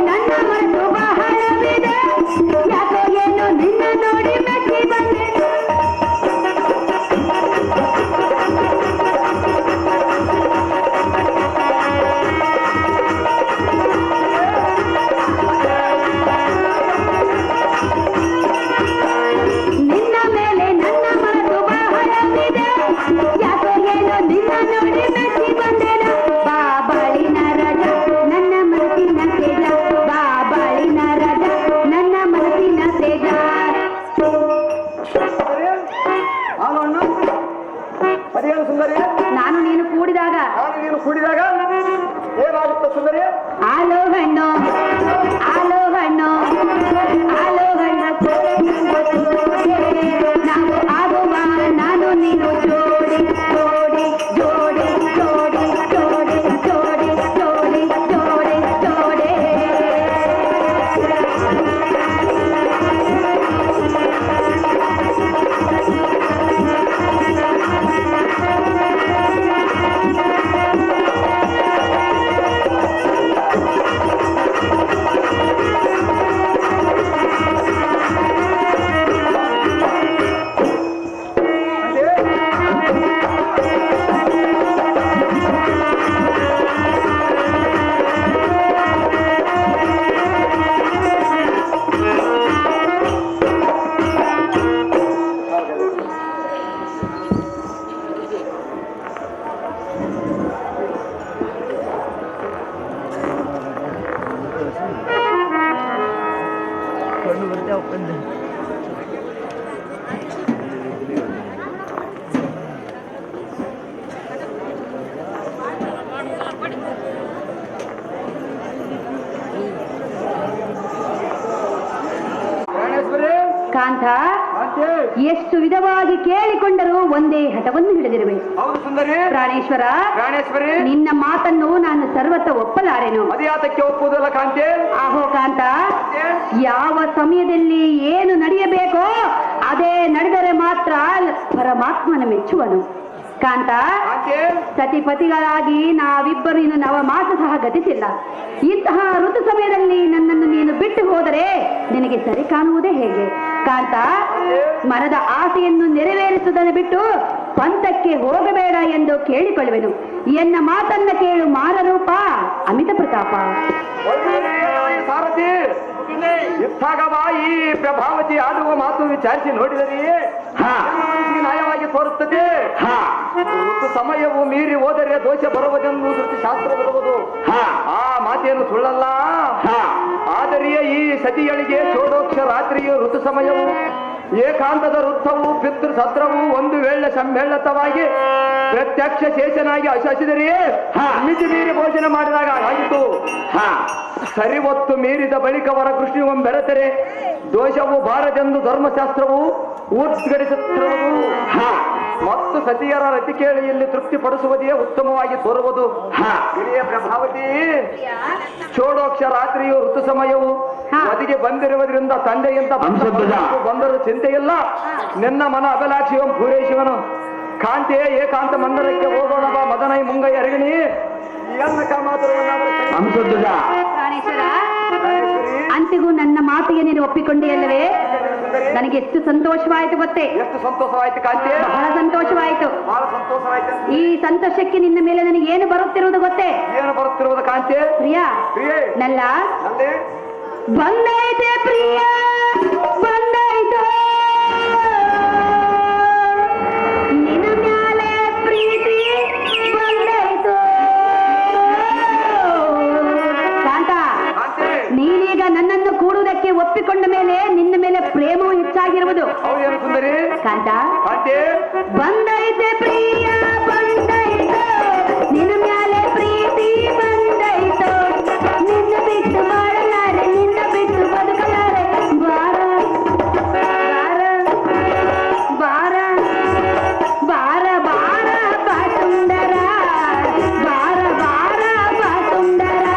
ನನ್ನ ಮನಸ್ಸು ಬಹಳವಿದೆ ಯಾಕೋ ಏನು ನಿನ್ನ ನೋಡಿ ಮೆಚ್ಚಿ ಬಂದೆ ನಿನ್ನ ಮೇಲೆ ನನ್ನ ಮನಸ್ಸು ಬಹಳವಿದೆ ಯಾಕೋ ಏನು ನಿನ್ನ ನೋಡಿ ಮೆಚ್ಚಿ ಬಂದೆನ ಬಾ ಬಾಳಿನ ರಜ ನನ್ನ ಮನಸ್ಸಿನ ತೇಜ ಬಾ ಬಾಳಿನ ರಜ ನನ್ನ ಮನಸ್ಸಿನ ತೇಜ ಅದೇನು ಸುಂದರಿ? ನಾನು ನೀನು ಕೂಡಿದಾಗ ಏನಾಗುತ್ತೆ ಸುಂದರಿ? ಆಲೋ ಹಣ್ಣು ಆಲೋ ಹಣ್ಣು ಆಲೋ ಹಣ್ಣು ನಾವು ಆಗುವ ನಾನು ನೀನು ಜೋಡಿ ಜೋಡಿ ಜೋಡಿ ಜೋಡಿ ಜೋಡಿ ಜೋಡಿ ಜೋಡಿ ಜೋಡಿ ಜೋಡಿ ಕಾಂತ ಎಷ್ಟು ವಿಧವಾಗಿ ಕೇಳಿಕೊಂಡರೂ ಒಂದೇ ಹಠವನ್ನು ಹಿಡಿದಿರುವೆ. ಪ್ರಾಣೇಶ್ವರ, ನಿನ್ನ ಮಾತನ್ನು ನಾನು ಸರ್ವತ ಒಪ್ಪಲಾರೆನು. ಅದ್ಯಾತಕ್ಕೆ ಒಪ್ಪುವುದಲ್ಲ ಕಾಂತೆ? ಆಹೋ ಕಾಂತ, ಯಾವ ಸಮಯದಲ್ಲಿ ಏನು ನಡೆಯಬೇಕೋ ಅದೇ ನಡೆದರೆ ಮಾತ್ರ ಪರಮಾತ್ಮನ ಮೆಚ್ಚುವನು. ಕಾಂತ, ಸತಿಪತಿಗಳಾಗಿ ನಾವಿಬ್ಬರು ಇನ್ನು ನವಮಾಸ ಸಹ ಗತಿಸಿಲ್ಲ. ಇಂತಹ ಋತು ಸಮಯದಲ್ಲಿ ನನ್ನನ್ನು ನೀನು ಬಿಟ್ಟು ಹೋದರೆ ನಿನಗೆ ಸರಿ ಕಾಣುವುದೇ ಹೇಗೆ? ಕಾಂತ, ಮನದ ಆಸೆಯನ್ನು ನೆರವೇರಿಸುವುದನ್ನು ಬಿಟ್ಟು ಪಂಥಕ್ಕೆ ಹೋಗಬೇಡ ಎಂದು ಕೇಳಿಕೊಳ್ಳುವೆನು. ಎನ್ನ ಮಾತನ್ನ ಕೇಳು ಮಾರರೂಪ ಅಮಿತ ಪ್ರತಾಪ. ಸಾರಥಿ, ಇತ್ತಾಗವಾ ಈ ಪ್ರಭಾವತಿ ಆಡುವ ಮಾತು ವಿಚಾರಿಸಿ ನೋಡಿದರೆ ನ್ಯಾಯವಾಗಿ ತೋರುತ್ತದೆ. ಋತು ಸಮಯವು ಮೀರಿ ಹೋದರೆ ದೋಷ ಬರುವುದೆಂದು ಶಾಸ್ತ್ರ ಬರುವುದು. ಆ ಮಾತೇನು ಸುಳ್ಳಲ್ಲ. ಆದರೆ ಈ ಸತಿಯಳಿಗೆ ಷೋಡೋಕ್ಷ ರಾತ್ರಿಯು ಋತು ಸಮಯವು ಏಕಾಂತದ ವೃತ್ತವು ಪಿತೃ ಸತ್ರವು ಒಂದು ವೇಳೆ ಸಮ್ಮೇಳತವಾಗಿ ಪ್ರತ್ಯಕ್ಷ ಶೇಷನಾಗಿ ಹಸಿದರೆ ಮಿತಿ ಮೀರಿ ಭೋಜನ ಮಾಡಿದಾಗ ಆಗಿತ್ತು. ಸರಿ ಹೊತ್ತು ಮೀರಿದ ಬಳಿಕ ವರ ಕೃಷ್ಣ ಬೆಳೆದರೆ ದೋಷವು ಬಾರದೆಂದು ಧರ್ಮಶಾಸ್ತ್ರವು ಉದ್ಘಾಟಿಸುತ್ತಿರುವುದು. ಮತ್ತು ಸತಿಯರ ರತಿಕೇಳಿಯಲ್ಲಿ ತೃಪ್ತಿಪಡಿಸುವುದೇ ಉತ್ತಮವಾಗಿ ತೋರುವುದು. ಹಿರಿಯ ಪ್ರಭಾವತಿ, ಷೋಡೋಕ್ಷ ರಾತ್ರಿಯು ಋತು ಸಮಯವು ಒದಿಗೆ ಬಂದಿರುವುದರಿಂದ ತಂದೆಯಿಂದ ಬಂದರೂ ಚಿಂತೆಯಿಲ್ಲ. ನಿನ್ನ ಮನ ಅಭಿಲಾಷಿಯಂ ಪೂರೈಸುವನು. ಕಾಂತೆ ಏಕಾಂತ ಮಂದಿರಕ್ಕೆ ಹೋಗೋಣ ಬಾ ಮದನೈ ಮುಂಗೈ ಅರಗಿಣಿ ಅಂತಿಗೂ ನನ್ನ ಮಾತಿಗೆ ನೀನು ಒಪ್ಪಿಕೊಂಡೆಯಲ್ಲವೇ? ನನಗೆ ಎಷ್ಟು ಸಂತೋಷವಾಯಿತು ಗೊತ್ತೇ? ಎಷ್ಟು ಸಂತೋಷವಾಯಿತು ಕಾಂತೆ? ಬಹಳ ಸಂತೋಷವಾಯಿತು. ಈ ಸಂತೋಷಕ್ಕೆ ನಿನ್ನ ಮೇಲೆ ನನಗೆ ಏನು ಬರುತ್ತಿರುವುದು ಗೊತ್ತೇ? ಏನು ಬರುತ್ತಿರುವುದು ಕಾಂತೆ? ಪ್ರಿಯಾ ನಲ್ಲ ಬಂದೈತೆ, ಪ್ರಿಯ ಬಂದೈತೆ, ನಿನ್ನ ಮ್ಯಾಲೆ ಪ್ರೀತಿ ಬಂದೈತು. ಕಾಂತ, ನೀನೀಗ ನನ್ನನ್ನು ಕೂಡುವುದಕ್ಕೆ ಒಪ್ಪಿಕೊಂಡ ಮೇಲೆ ನಿನ್ನ ಮೇಲೆ ಪ್ರೇಮವು ಹೆಚ್ಚಾಗಿರುವುದು. ಕಾಂತ, ಬಂದೈತೆ ಪ್ರಿಯ ಬಂದೈತು, ನಿನ್ನ ಮ್ಯಾಲೆ ಪ್ರೀತಿ ಬಂದೈತು, ನಿನ್ನ ಬಿಟ್ಟು ಬಾಳಲಾರೆ, ನಿನ್ನ ಬಿಟ್ಟು ಬದುಕಲಾರೆ, ಬಾರ ಬಾರ ಬಾರ ಬಾರ ಬಾರ ಬಾಟುಂಡರ, ಬಾರ ಬಾರ ಬಾಟುಂಡರ.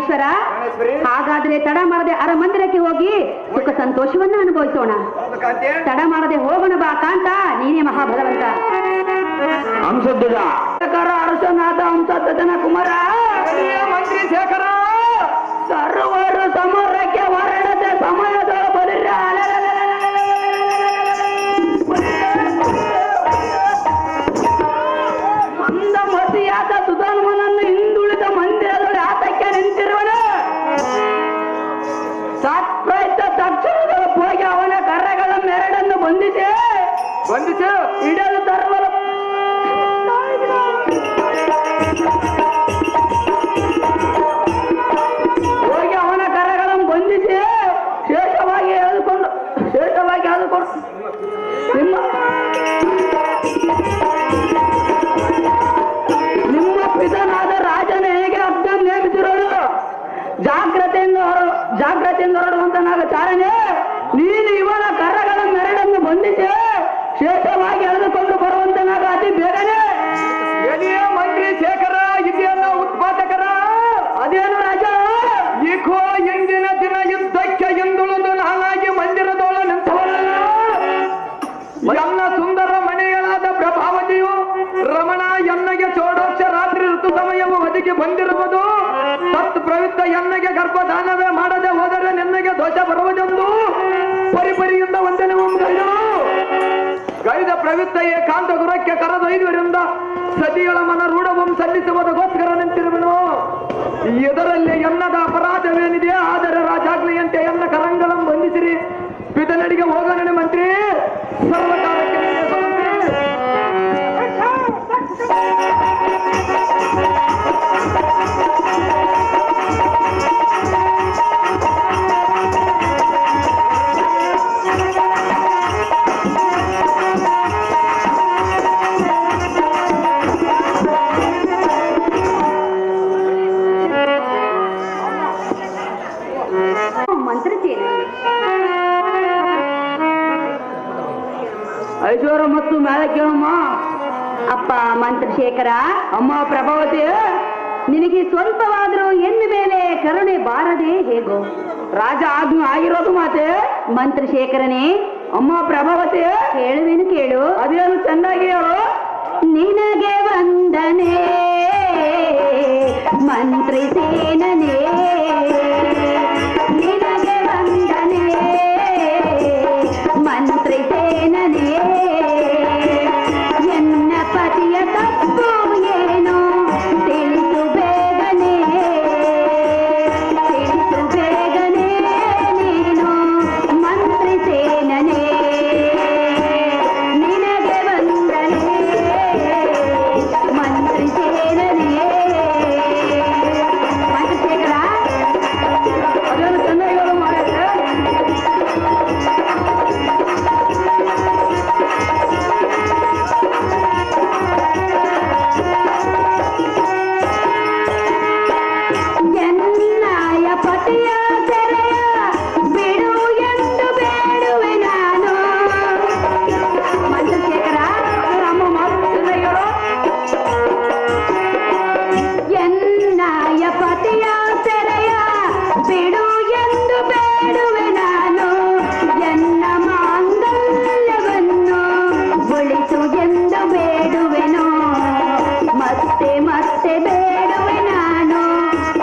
ಪ್ರಾಣೇಶ್ವರ, ಪ್ರಾಣೇಶ್ವರಿ. ಹಾಗಾದ್ರೆ ತಡ ಮಾಡದೆ ಅರಮಂದಿರಕ್ಕೆ ಹೋಗಿ ಸುಖ ಸಂತೋಷವನ್ನ ಅನುಭವಿಸೋಣ. ಹೌದು ಕಾಂತೆ. ತಡ ಮಾಡದೆ ಹೋಗೋಣ ಬಾ ಕಾಂತ, ನೀನೇ ಮಹಾಬಲವಂತ. ಹಂಸಧ್ವಜ ಅರಸನಾದ ಹಂಸಧ್ವಜನ ಕುಮಾರ, ಮಂತ್ರಿ ಶೇಖರ, ಸರ್ವರು ಸಮರಕ್ಕೆ ಹೊರಡದ ಸಮಯದ ಬಲಿರ ಮಂದ ಮತಿಯಾದ ಸುಧರ್ಮನನ್ನು ಹಿಂದುಳಿದ ಮಂದಿರದಲ್ಲಿ ಆತಕ್ಕೆ ನಿಂತಿರುವನು. ಸತ್ಪ್ರಯತ್ನ ತಕ್ಷಣದ ಹೋಗಿ ಅವನ ಕರ್ರಗಳ ಮೆರಡನ್ನು ಬಂಧಿಸಿ ಇಡಲು ತರುವಲು ಹೋಗಿ ಅವನ ಕರಗಳನ್ನು ಬಂಧಿಸಿ ಶೇಷವಾಗಿ ಎಳೆದುಕೊಂಡು ನಿಮ್ಮ ಪಿತನಾದ ರಾಜನ ಹೇಗೆ ಅಜ್ಞ ನೇಮಿಸಿರೋದು. ಜಾಗ್ರತೆಯಿಂದ ಹೊರಡುವಂತ ನಾವು ಚಾರಣೆ, ನೀನು ಇವನ ಕರಗಳ ಮೆರಡನ್ನು ಬಂಧಿಸಿ ಶೇಷವಾಗಿ ಎಳೆದುಕೊಂಡು ಬರುವಂತ ನಾವು ಅತಿ ಬೇಗನೆ. ಎಲ್ಲಿಯೇ ಮಂತ್ರಿ ಶೇಖರ, ಇದೆಯಲ್ಲ ಉತ್ಪಾದಕರ. ಅದೇನು ರಾಜ, ಈಕೋ ಇಂದಿನ ದಿನ ಯುದ್ಧಕ್ಕೆ ಹಿಂದುಳಿದು ನಾನಾಗಿ ಮಂದಿರದೊಳ ನಿಂತವಲ್ಲ. ಎಲ್ಲ ಸುಂದರ ಮನೆಗಳಾದ ಪ್ರಭಾವತಿಯು ರಮಣ ಎನ್ನಗೆ ಚೋಡೋಕ್ಷ ರಾತ್ರಿ ಋತು ಸಮಯವು ಒದಗಿ ಬಂದಿರುವುದು. ಸತ್ ಪ್ರವೃತ್ತ ಎನ್ನಗೆ ಗರ್ಭದಾನವೇ ಮಾಡದೆ ಹೋದರೆ ನಿನ್ನಗೆ ದೋಷ ಬರುವುದೆಂದು ಪರಿಪರಿಯಿಂದ ವಂದನೆ ಗೈದ ಪ್ರವೃತ್ತ ಏಕಾಂತ ಗುರಕ್ಕೆ ಕರೆದೊಯ್ದುವರಿಂದ ಸತಿಗಳ ಮನ ರೂಢವಂ ಸಲ್ಲಿಸುವುದಕ್ಕೋಸ್ಕರ ನಿಂತಿರುವನು. ಇದರಲ್ಲಿ ಎನ್ನದ ಅಪರಾಧವೇನಿದೆ, ಆದರೆ ರಾಜಾಗ್ಲಿಯಂತೆ ಎನ್ನ ಕರಂಗಳಂ ಬಂಧಿಸಿರಿ. ಪಿತನಡಿಗೆ ಹೋಗೋಣ ಮಂತ್ರಿ, ಸರ್ವಕಾಲಕ್ಕೆ ಐಶ್ವರ್ಯ ಮತ್ತು ಮೇಲೆ ಕೇಳಮ್ಮ. ಅಪ್ಪ ಮಂತ್ರಶೇಖರ, ಅಮ್ಮ ಪ್ರಭಾವತಿ, ನಿನಗೆ ಸ್ವಲ್ಪವಾದರೂ ಎನ್ನ ಮೇಲೆ ಕರುಣೆ ಬಾರದೆ ಹೇಗೋ? ರಾಜ ಆಜ್ಞೆ ಆಗಿರೋದು ಮಾತೆ. ಮಂತ್ರಶೇಖರನೇ, ಅಮ್ಮ ಪ್ರಭಾವತಿ, ಹೇಳುವೇನು ಕೇಳು. ಅದೇನು ಚೆನ್ನಾಗಿ ಹೇಳು. ನಿನಗೆ ವಂದನೆ ಮಂತ್ರಿ ಸೇನನೇ, ನಿನಗೆ ವಂದನೆ ಮಂತ್ರಿ ಸೇನನೇ. ಎನ್ನ ಪತಿಯ ತಪ್ಪು ಏನು ತಿಳಿಸು ಬೇಗನೆ, ತಿಳಿಸು ಬೇಗನೆ ನೀನು ಮಂತ್ರಿ ಸೇನನೇ. ನಿನಗೆ ವಂದನೆ ಮಂತ್ರಿ ಸೇನನೇ. ಮಂತ್ರಶೇಖರ, ಅದೇನು ಚೆನ್ನಾಗಿ ಮಾಡಿದ್ರೆ. ಎನ್ನಾಯ ಪತಿಯ ಸೆರೆಯ ಬಿಡು ಎಂದು ಬೇಡುವೆ ನಾನು. ಮಂತ್ರಶೇಖರ, ನಮ್ಮ ಮಾತು ಹೇಳು. ಎನ್ನಾಯ ಪತಿಯ ಸೆರೆಯ ಬಿಡು ಎಂದು ಬೇಡುವೆ ನಾನು. ಎನ್ನ ಮಾಂಗಲ್ಯವನ್ನು ಉಳಿಸು ಎಂದು ಬೇಡುವೆನು. ಮತ್ತೆ ಮತ್ತೆ ಬೇಡುವೆ ನಾನು,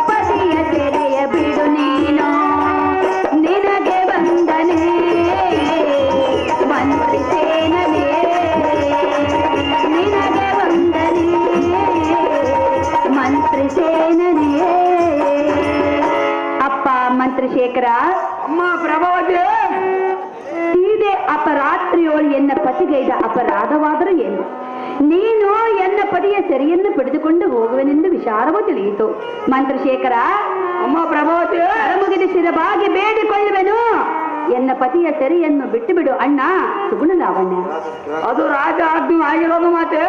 ಪತಿಯ ಸೆರೆಯ ಬಿಡು ನೀನು. ನಿನಗೆ ವಂದನೆ ಮಂತ್ರಿ ಸೇನನೇ, ನಿನಗೆ ವಂದನೆ ಮಂತ್ರಿ ಸೇನನೇ. ಅಪ್ಪ ಮಂತ್ರಶೇಖರ, ಅಮ್ಮ ಪ್ರಭಾವತಿ, ಇದೇ ಅಪರಾತ್ರಿಯೋಳು ಎನ್ನ ಪತಿಗೈದ ಅಪರಾಧವಾದರೂ ಏನು? ನೀನು ಎನ್ನ ಪತಿಯ ಸೆರೆಯನ್ನು ಪಡೆದುಕೊಂಡು ಹೋಗುವೆನೆಂದು ವಿಚಾರವೂ ತಿಳಿಯಿತು. ಮಂತ್ರಶೇಖರ, ಅಮ್ಮ ಪ್ರಭಾವತಿ, ಮುಗಿದ ಶಿರವಾಗಿ ಬೇಡಿಕೊಳ್ಳುವೆನು. ಎನ್ನ ಪತಿಯ ಸೆರೆಯನ್ನು ಬಿಟ್ಟು ಬಿಡು ಅಣ್ಣ ಸುಗುಣ ಲಾವಣ್ಯ. ಅದು ರಾಜ ಆಜ್ಞೆ ಆಗಿರೋದು ಮಾತೆ.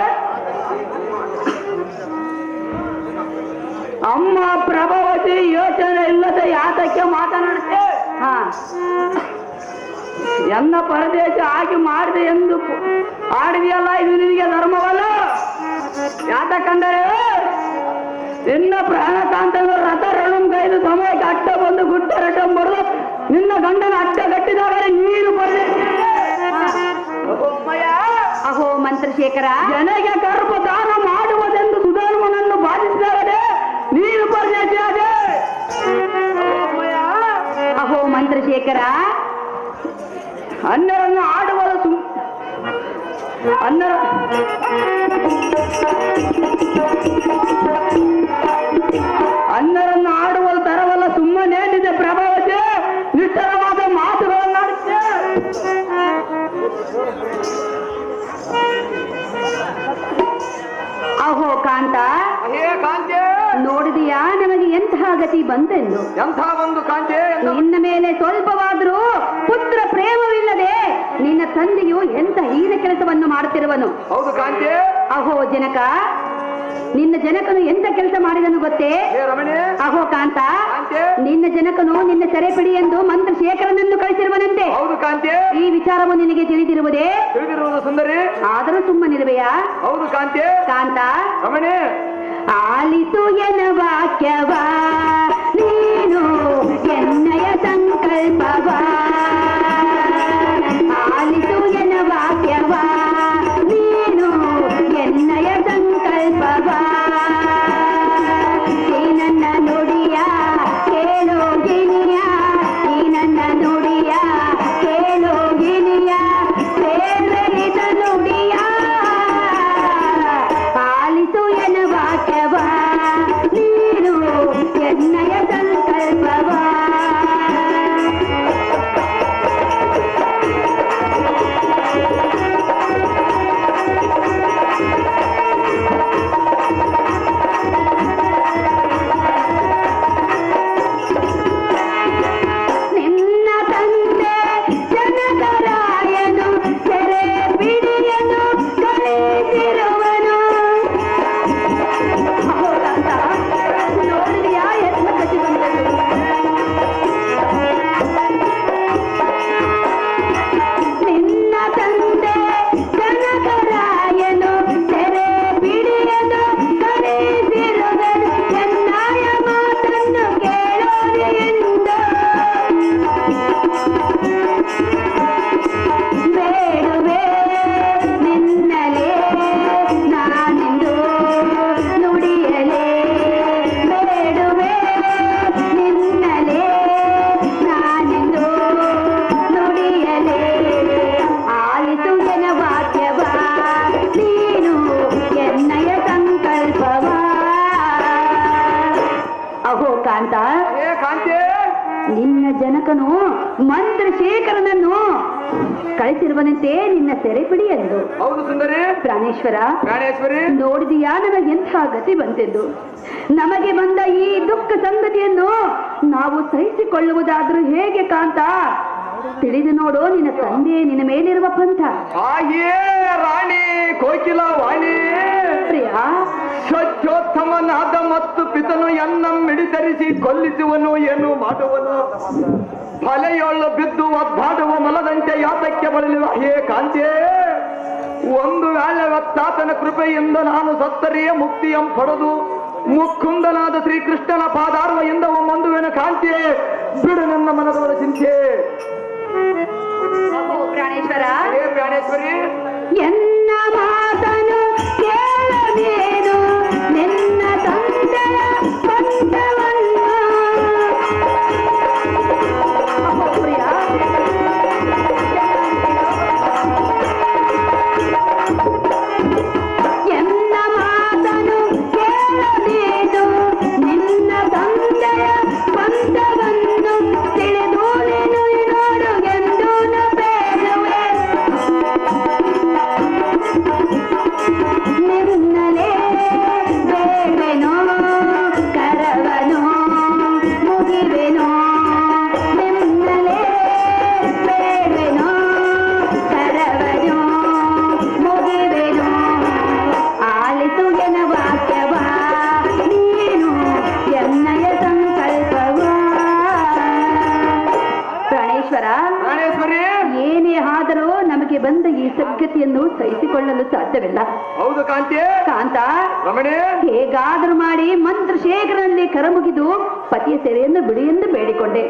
ಅಮ್ಮ ಪ್ರಭಾವತಿ, ಯೋಚನೆ ಇಲ್ಲದೆ ಯಾತಕ್ಕೆ ಮಾತನಾಡುತ್ತೆ? ಹಾ, ಎನ್ನ ಪರದೇಶ ಆಗಿ ಮಾಡಿದೆ ಎಂದು ಆಡಿದೆಯಲ್ಲ, ಇದು ನಿನಗೆ ಧರ್ಮವಲ್ಲ. ಯಾತಕ್ಕಂದರೆ ನಿನ್ನ ಪ್ರಾಣಕಾಂತದ ರಥ ಎರಡೊಂದೈದು ಸಮಯಕ್ಕೆ ಅಡ್ಡ ಬಂದು ಗುಟ್ಟರಟ ಬರಲು ನಿನ್ನ ಗಂಡನ ಅಡ್ಡ ಗಟ್ಟಿದಾಗಲೇ ನೀನು ಅಹೋ ಮಂತ್ರಶೇಖರ, ಜನಗೆ ಗರ್ಭದಾನ ಮಾಡುವುದೆಂದು ಸುಧರ್ಮನನ್ನು ಬಾಧಿಸಿದಾಗಲೇ ನೀನು ಪರದೇಶಿಯಾದೆ. ಅಹೋ ಮಂತ್ರಶೇಖರ, ಅನ್ನರನ್ನು ಆಡುವದ ಅನ್ನರನ್ನು ಆಡುವಲು ತರವಲ್ಲ, ಸುಮ್ಮನೆ ನಿಜ ಪ್ರಭಾವತೆ ನಿಷ್ಠರವಾದ ಮಾತುಗಳನ್ನಾಡುತ್ತೆ. ಅಹೋ ಕಾಂತ, ಕಾಂತೆ ನೋಡಿದೆಯಾ ನಮಗೆ ಎಂತಹ ಗತಿ ಬಂತೆಂದು? ಎಂಥ ಒಂದು ಕಾಂತೆ, ನಿನ್ನ ಮೇಲೆ ಸ್ವಲ್ಪವಾದರೂ ಪುತ್ರ ಪ್ರೇಮವಿಲ್ಲದೆ ನಿನ್ನ ತಂದೆಯು ಎಂಥ ಹೀನ ಕೆಲಸವನ್ನು ಮಾಡುತ್ತಿರುವನು. ಹೌದು ಕಾಂತೆ. ಅಹೋ ಜನಕ, ನಿನ್ನ ಜನಕನು ಎಂತ ಕೆಲಸ ಮಾಡಿದನು ಗೊತ್ತೇ? ರಮಣಿ. ಅಹೋ ಕಾಂತ, ಕಾಂತೆ ನಿನ್ನ ಜನಕನು ನಿನ್ನ ಸೆರೆಪಿಡಿ ಎಂದು ಮಂತ್ರಶೇಖರನನ್ನು ಕಳಿಸಿರುವನಂತೆ. ಹೌದು ಕಾಂತೆ. ಈ ವಿಚಾರವು ನಿನಗೆ ತಿಳಿದಿರುವುದೇ? ತಿಳಿದಿರುವುದು ಸುಂದರಿ. ಆದರೂ ಸುಮ್ಮನಿರುವೆಯಾ? ಹೌದು ಕಾಂತೆ. ಕಾಂತ, ರಮಣಿ, ಆಲಿಸು ಎನ್ನ ವಾಕ್ಯವ ನೀನು ಎನ್ನಯ ಸಂಕಲ್ಪವ. ಆಲಿಸು ಎನ್ನ ವಾಕ್ಯವ ನೀನು ಎನ್ನಯ ಸಂಕಲ್ಪವ. ಈ ನನ್ನ ನುಡಿಯ ಕೇಳೋ ಗಿನಿಯ, ಈ ನನ್ನ ನುಡಿಯ ಕೇಳೋ ಗಿನಿಯ, ಬೇರ್ಬೆರಿದ ನುಡಿಯ. ಆಲಿಸು ಎನ್ನ ವಾಕ್ಯವ ನೀನು ಎನ್ನಯ ಸಂಕಲ್ಪವ. ನಿನ್ನ ತಂದೆ ಜನಕರಾಯನು ಸೆರೆ ಬಿಡಿಯನು ಕಳಿಸಿರುವನು. ನೋಡಿದೆಯಾ ಎಷ್ಟು ಗತಿ ಬಂದದ್ದು? ನಿನ್ನ ತಂದೆ ಜನಕರಾಯನು ಸೆರೆ ಬಿಡಿಯನು ಕಳಿಸಿರುವನು. ಎನ್ನಾಯ ಮಾತನ್ನು ಕೇಳೋದು ಎಂದು ಬೇಡುವೆ ನಿನ್ನಲೇ ನಾನೆಂದು ನುಡಿಯಲೇ. ಬೇಡುವೆ ನಿನ್ನಲೇ ನಾನೆಂದು ನುಡಿಯಲೇ. ಆಲಿಸು ಎನ್ನ ವಾಕ್ಯವ ನೀನು ಎನ್ನಯ ಸಂಕಲ್ಪವ. ಅಹೋ ಕಾಂತ, ಕಾಂತೆ ನಿನ್ನ ಜನಕನು ಮಂತ್ರಶೇಖರನನ್ನು ಕಳಿಸಿರುವನಂತೆ ನಿನ್ನ ಸೆರೆಪಿಡಿ ಎಂದು. ಹೌದು ಸುಂದರಿ. ಪ್ರಾಣೇಶ್ವರ, ಪ್ರಾಣೇಶ್ವರಿ, ನೋಡಿದೆಯಾ ನನಗೆ ಎಂಥ ಗತಿ ಬಂತೆಂದು? ನಮಗೆ ಬಂದ ಈ ದುಃಖ ಸಂಗತಿಯನ್ನು ನಾವು ಸಹಿಸಿಕೊಳ್ಳುವುದಾದ್ರೂ ಹೇಗೆ ಕಾಂತ? ತಿಳಿದು ನೋಡು ನಿನ್ನ ತಂದೆ ನಿನ್ನ ಮೇಲಿರುವ ಪಂಥ. ಆಯೇ ರಾಣಿ ಕೋಕಿಲ ವಾಣಿ, ಪ್ರಿಯ ಸ್ವಚ್ಛೋತ್ತಮನಾದ ಮತ್ತು ಪಿತನು ಎನ್ನ ಮಿಡಿತರಿಸಿ ಕೊಲ್ಲಿಸುವನು, ಏನು ಮಾಡುವನು? ಫಲೆಯೊಳ್ಳು ಬಿದ್ದು ಒದ್ದಾಡುವ ಮಲದಂತೆ ಯಾತಕ್ಕೆ ಬಳಲಿದ ಹೇ ಕಾಂತೆ. ಒಂದು ವೇಳೆ ತಾತನ ಕೃಪೆಯಿಂದ ನಾನು ಸತ್ತರಿಯ ಮುಕ್ತಿಯಂ ಪಡೆದು ಮುಕ್ಕುಂದನಾದ ಶ್ರೀಕೃಷ್ಣನ ಪಾದಾರ್ವದಿಂದ ಒಮ್ಮೊಂದುವೆನ ಕಾಂತೆ. ಬಿಡು ನನ್ನ ಮನದವರ ಚಿಂತೆ. ಪ್ರಾಣೇಶ್ವರ, ಹೇ ಪ್ರಾಣೇಶ್ವರಿ, ಎನ್ನ ಮಾತನು ಕೇಳದೇನು ನಿನ್ನ ತಂದೆಯ ಪಂಥವನ್ನು. ಅಹೋ ಪ್ರಿಯ, ಎನ್ನ ಮಾತನು ಕೇಳದೇನು ನಿನ್ನ ತಂದೆಯ ಪಂಥವನ್ನು ತಿಳಿದು ನಿನ್ನ ಪ್ರಾಣೇಶ್ವರ, ಪ್ರಾಣೇಶ್ವರಿ, ಏನೇ ಆದರೂ ನಮಗೆ ಬಂದ ಈ ಸದ್ಗತಿಯನ್ನು ಸಹಿಸಿಕೊಳ್ಳಲು ಸಾಧ್ಯವಿಲ್ಲ. ಹೌದು ಕಾಂತಿ. ಕಾಂತ, ರಮಣೆ, ಹೇಗಾದರೂ ಮಾಡಿ ಮಂತ್ರಶೇಖರನಲ್ಲಿ ಕರಮುಗಿದು ಪತಿಯ ಸೆರೆಯನ್ನು ಬಿಡು ಎಂದು ಬೇಡಿಕೊಂಡೆ.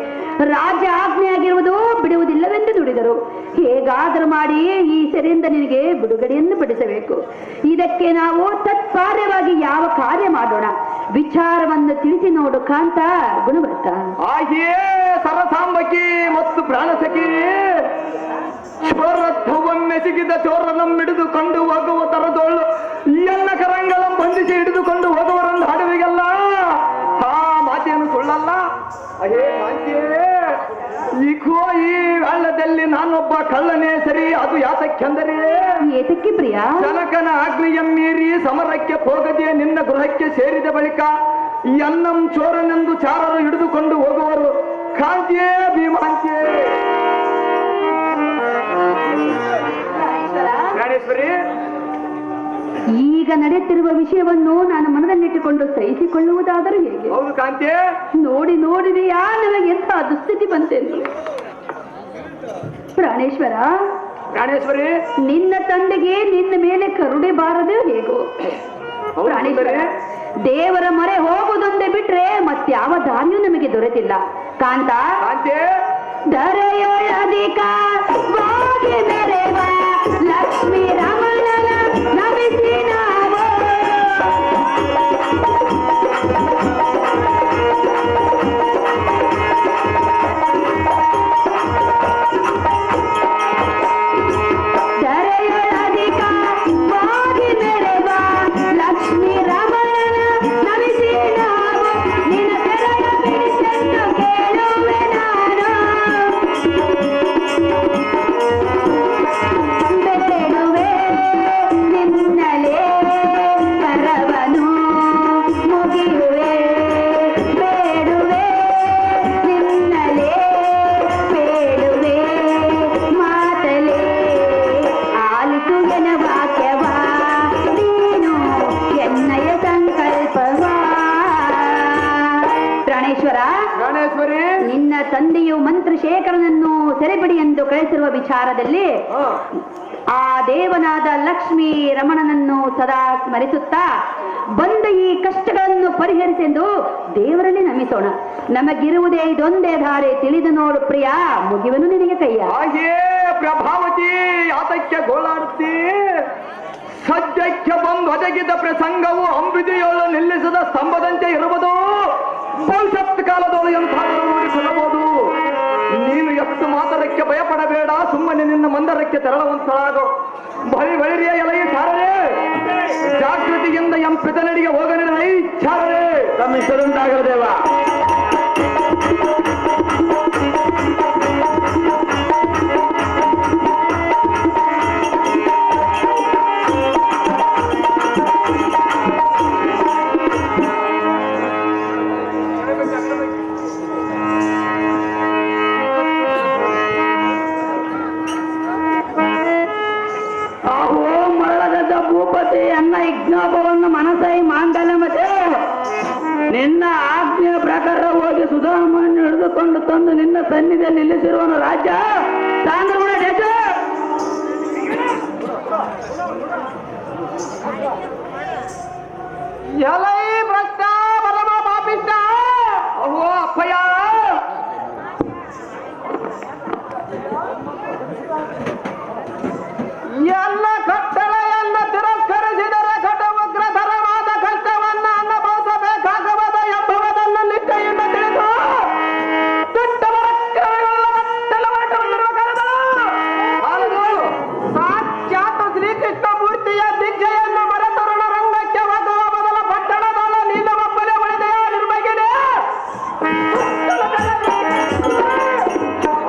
ರಾಜ ಆಜ್ಞೆಯಾಗಿರುವುದು ಬಿಡುವುದಿಲ್ಲವೆಂದು ನುಡಿದರು. ಹೇಗಾದರೂ ಮಾಡಿ ಈ ಸೆರೆಯಿಂದ ನಿನಗೆ ಬಿಡುಗಡೆಯನ್ನು ಪಡಿಸಬೇಕು. ಇದಕ್ಕೆ ನಾವು ತತ್ಕಾರ್ಯವಾಗಿ ಯಾವ ಕಾರ್ಯ ಮಾಡೋಣ, ವಿಚಾರವನ್ನು ತಿಳಿಸಿ ನೋಡು ಕಾಂತ ಗುಣವರ್ತ. ಹಾಗೆಯೇ ಸರಸಾಂಬಕಿ ಮತ್ತು ಪ್ರಾಣಸಖಿ ಚೋರತ್ವಮ್ಮೆಸಗಿದ ಚೋರನಮ್ಮಿಡಿದುಕೊಂಡು ಹೋಗುವ ತರದೋಳು ಎನ್ನ ಕರಂಗಲಂ ಬಂಧಿಸಿ ಹಿಡಿದುಕೊಂಡು ಹೋಗುವರನ್ನು ಹಾಡುವಿಗೆಲ್ಲ ಆ ಮಾತೇನು ಸುಳ್ಳಲ್ಲ. ಅಹೇ ಕಾಂತಿಯೇ, ಈಗೋ ಈ ವೇಳದಲ್ಲಿ ನಾನೊಬ್ಬ ಕಳ್ಳನೇ ಸರಿ, ಅದು ಯಾತಕ್ಕೆಂದರೆ ಏತಕ್ಕೆ ಪ್ರಿಯ? ಜನಕನ ಆಜ್ಞೆಯನ್ನು ಮೀರಿ ಸಮರಕ್ಕೆ ಹೋಗದೆ ನಿನ್ನ ಗೃಹಕ್ಕೆ ಸೇರಿದ ಬಳಿಕ ಎನ್ನಂ ಚೋರನೆಂದು ಚಾರರು ಹಿಡಿದುಕೊಂಡು ಹೋಗುವರು. ಕಾಂತಿಯೇ ಭೀಮಾಂತಿಯೇ. ಪ್ರಾಣೇಶ್ವರಿ, ಈಗ ನಡೆಯುತ್ತಿರುವ ವಿಷಯವನ್ನು ನಾನು ಮನದಲ್ಲಿಟ್ಟುಕೊಂಡು ಸಹಿಸಿಕೊಳ್ಳುವುದಾದರೂ ಹೇಗೆ? ಹೌದು ಕಾಂತಿ. ನೋಡಿದೆಯಾ ನನಗೆ ಎಂಥ ದುಸ್ಥಿತಿ ಬಂತೆಂದು. ಪ್ರಾಣೇಶ್ವರ, ಪ್ರಾಣೇಶ್ವರಿ, ನಿನ್ನ ತಂದೆಗೆ ನಿನ್ನ ಮೇಲೆ ಕರುಣೆ ಬಾರದೆ ಹೇಗೋ? ಪ್ರಾಣೇಶ್ವರ, ದೇವರ ಮೊರೆ ಹೋಗುವುದೊಂದೇ ಬಿಟ್ರೆ ಮತ್ಯಾವ ದಾರಿಯೂ ನಮಗೆ ದೊರೆತಿಲ್ಲ. ಕಾಂತ, ಕಾಂತಿ, ದರೆಯೊಳಧಿಕ ವಾಗಿ ಮೆರೆವ ಲಕ್ಷ್ಮೀ ರಮಣನ ನಮಿಸಿ ನಾವು. ದರೆಯೊಳಧಿಕ ವಾಗಿ ಮೆರೆವ ಲಕ್ಷ್ಮೀ ರಮಣನ ನಮಿಸಿ ನಾವು. ನಿನ್ನ ತೆರೆಯ ಬಿಡಿಸೆಂದು ಕೇಳುವೆ ನಾನು. ಬೇಡುವೆ ನಿನ್ನಲೇ ಕರವನು ಮುಗಿಯುವೆ. ಬೇಡುವೆ ನಿನ್ನಲೇ ಬೇಡುವೆ ಮಾತಲೇ ಆಲಿಸು ಎನ ವಾಕ್ಯವ ನೀನು ಎನ್ನಯ ಸಂಕಲ್ಪವ. ಪ್ರಾಣೇಶ್ವರ, ಪ್ರಾಣೇಶ್ವರಿ, ನಿನ್ನ ತಂದೆಯು ಮಂತ್ರಶೇಖರನನ್ನು ಸೆರೆಬಿಡಿ ಎಂದು ಕಳಿಸಿರುವ ವಿಚಾರದಲ್ಲಿ ಆ ದೇವನಾದ ಲಕ್ಷ್ಮೀ ರಮಣನನ್ನು ಸದಾ ಸ್ಮರಿಸುತ್ತಾ ಬಂದ ಈ ಕಷ್ಟಗಳನ್ನು ಪರಿಹರಿಸೆಂದು ದೇವರಲ್ಲಿ ನಮಿಸೋಣ. ನಮಗಿರುವುದೇ ಇದೊಂದೇ ಧಾರೆ, ತಿಳಿದು ನೋಡು ಪ್ರಿಯ, ಮುಗಿವನು ನಿನಗೆ ಕೈಯ. ಹಾಗೇ ಪ್ರಭಾವತಿ ಯಾತಕ್ಕೆ ಗೋಳಾಡುತ್ತಿ? ಸದ್ಯಕ್ಕೆ ಬಂದು ಒದಗಿದ ಪ್ರಸಂಗವು ಅಂಬಿದೆಯೋಳು ನಿಲ್ಲಿಸದ ಸ್ತಂಭದಂತೆ ಇರುವುದು. ಭವಿಷ್ಯತ್ ಕಾಲದೋಳು ಎಂತಾದರೂ ನೋಡಿಕೊಳ್ಳಬಹುದು. ನೀನು ಎಷ್ಟು ಮಾತರಕ್ಕೆ ಭಯಪಡಬೇಡ, ಸುಮ್ಮನೆ ನಿನ್ನ ಮಂದರಕ್ಕೆ ತೆರಳುವಂತರಾಗೋ. ಬಳಿರಿಯ ಎಲೆಯ ಚಾರರೇ, ಜಾಗೃತಿಯಿಂದ ಎಂಪಿತನಡಿಗೆ ಹೋಗಲಿ ಚಾರರೇ. ತಮ್ಮಿಸರುಂಟಾಗದೇವ. ಭೂಪತಿ ಅನ್ನ ಯಜ್ಞಾಪವನ್ನು ಮನಸೈ ಮಾಂಗಲ್ಯ ಮತ್ತೆ ನಿನ್ನ ಆಜ್ಞೆಯ ಪ್ರಕಾರ ಹೋಗಿ ಸುಧಾಮನ್ನು ಹಿಡಿದುಕೊಂಡು ತಂದು ನಿನ್ನ ಸನ್ನಿಧಿಯಲ್ಲಿ ನಿಲ್ಲಿಸಿರುವನು ರಾಜ್ಯ ತಾಂಗ್ರಗುಣ ದೇಶ. ಎಲೈ ಭ್ರಷ್ಟ ಪರಮ ಪಾಪಿಷ್ಟ. ಓ ಅಪ್ಪಯ್ಯ, ಎಲ್ಲ ಕಟ್ಟಳೆಯನ್ನು ತಿರಸ್ಕರಿಸಿದರೆ ಕಟುಗ್ರತರವಾದ ಕಷ್ಟವನ್ನು ಅನುಭವಿಸಬೇಕಾಗಬಾರದು ಎಂಬುದನ್ನು ನಿಷ್ಠೆಯಿಂದ ತಿಳಿದು ಸಾಕ್ಷಾತ್ ಶ್ರೀಕೃಷ್ಣ ಮೂರ್ತಿಯ ದೀಕ್ಷೆಯನ್ನು ಮರೆತರುಣ ರಂಗಕ್ಕೆ ಹೋಗುವ ಮೊದಲ ಪಟ್ಟಣದಲ್ಲ ನೀನು ಒಬ್ಬನೇ ಉಳಿದೆಯ ನಿರ್ಮಗಿನೇ.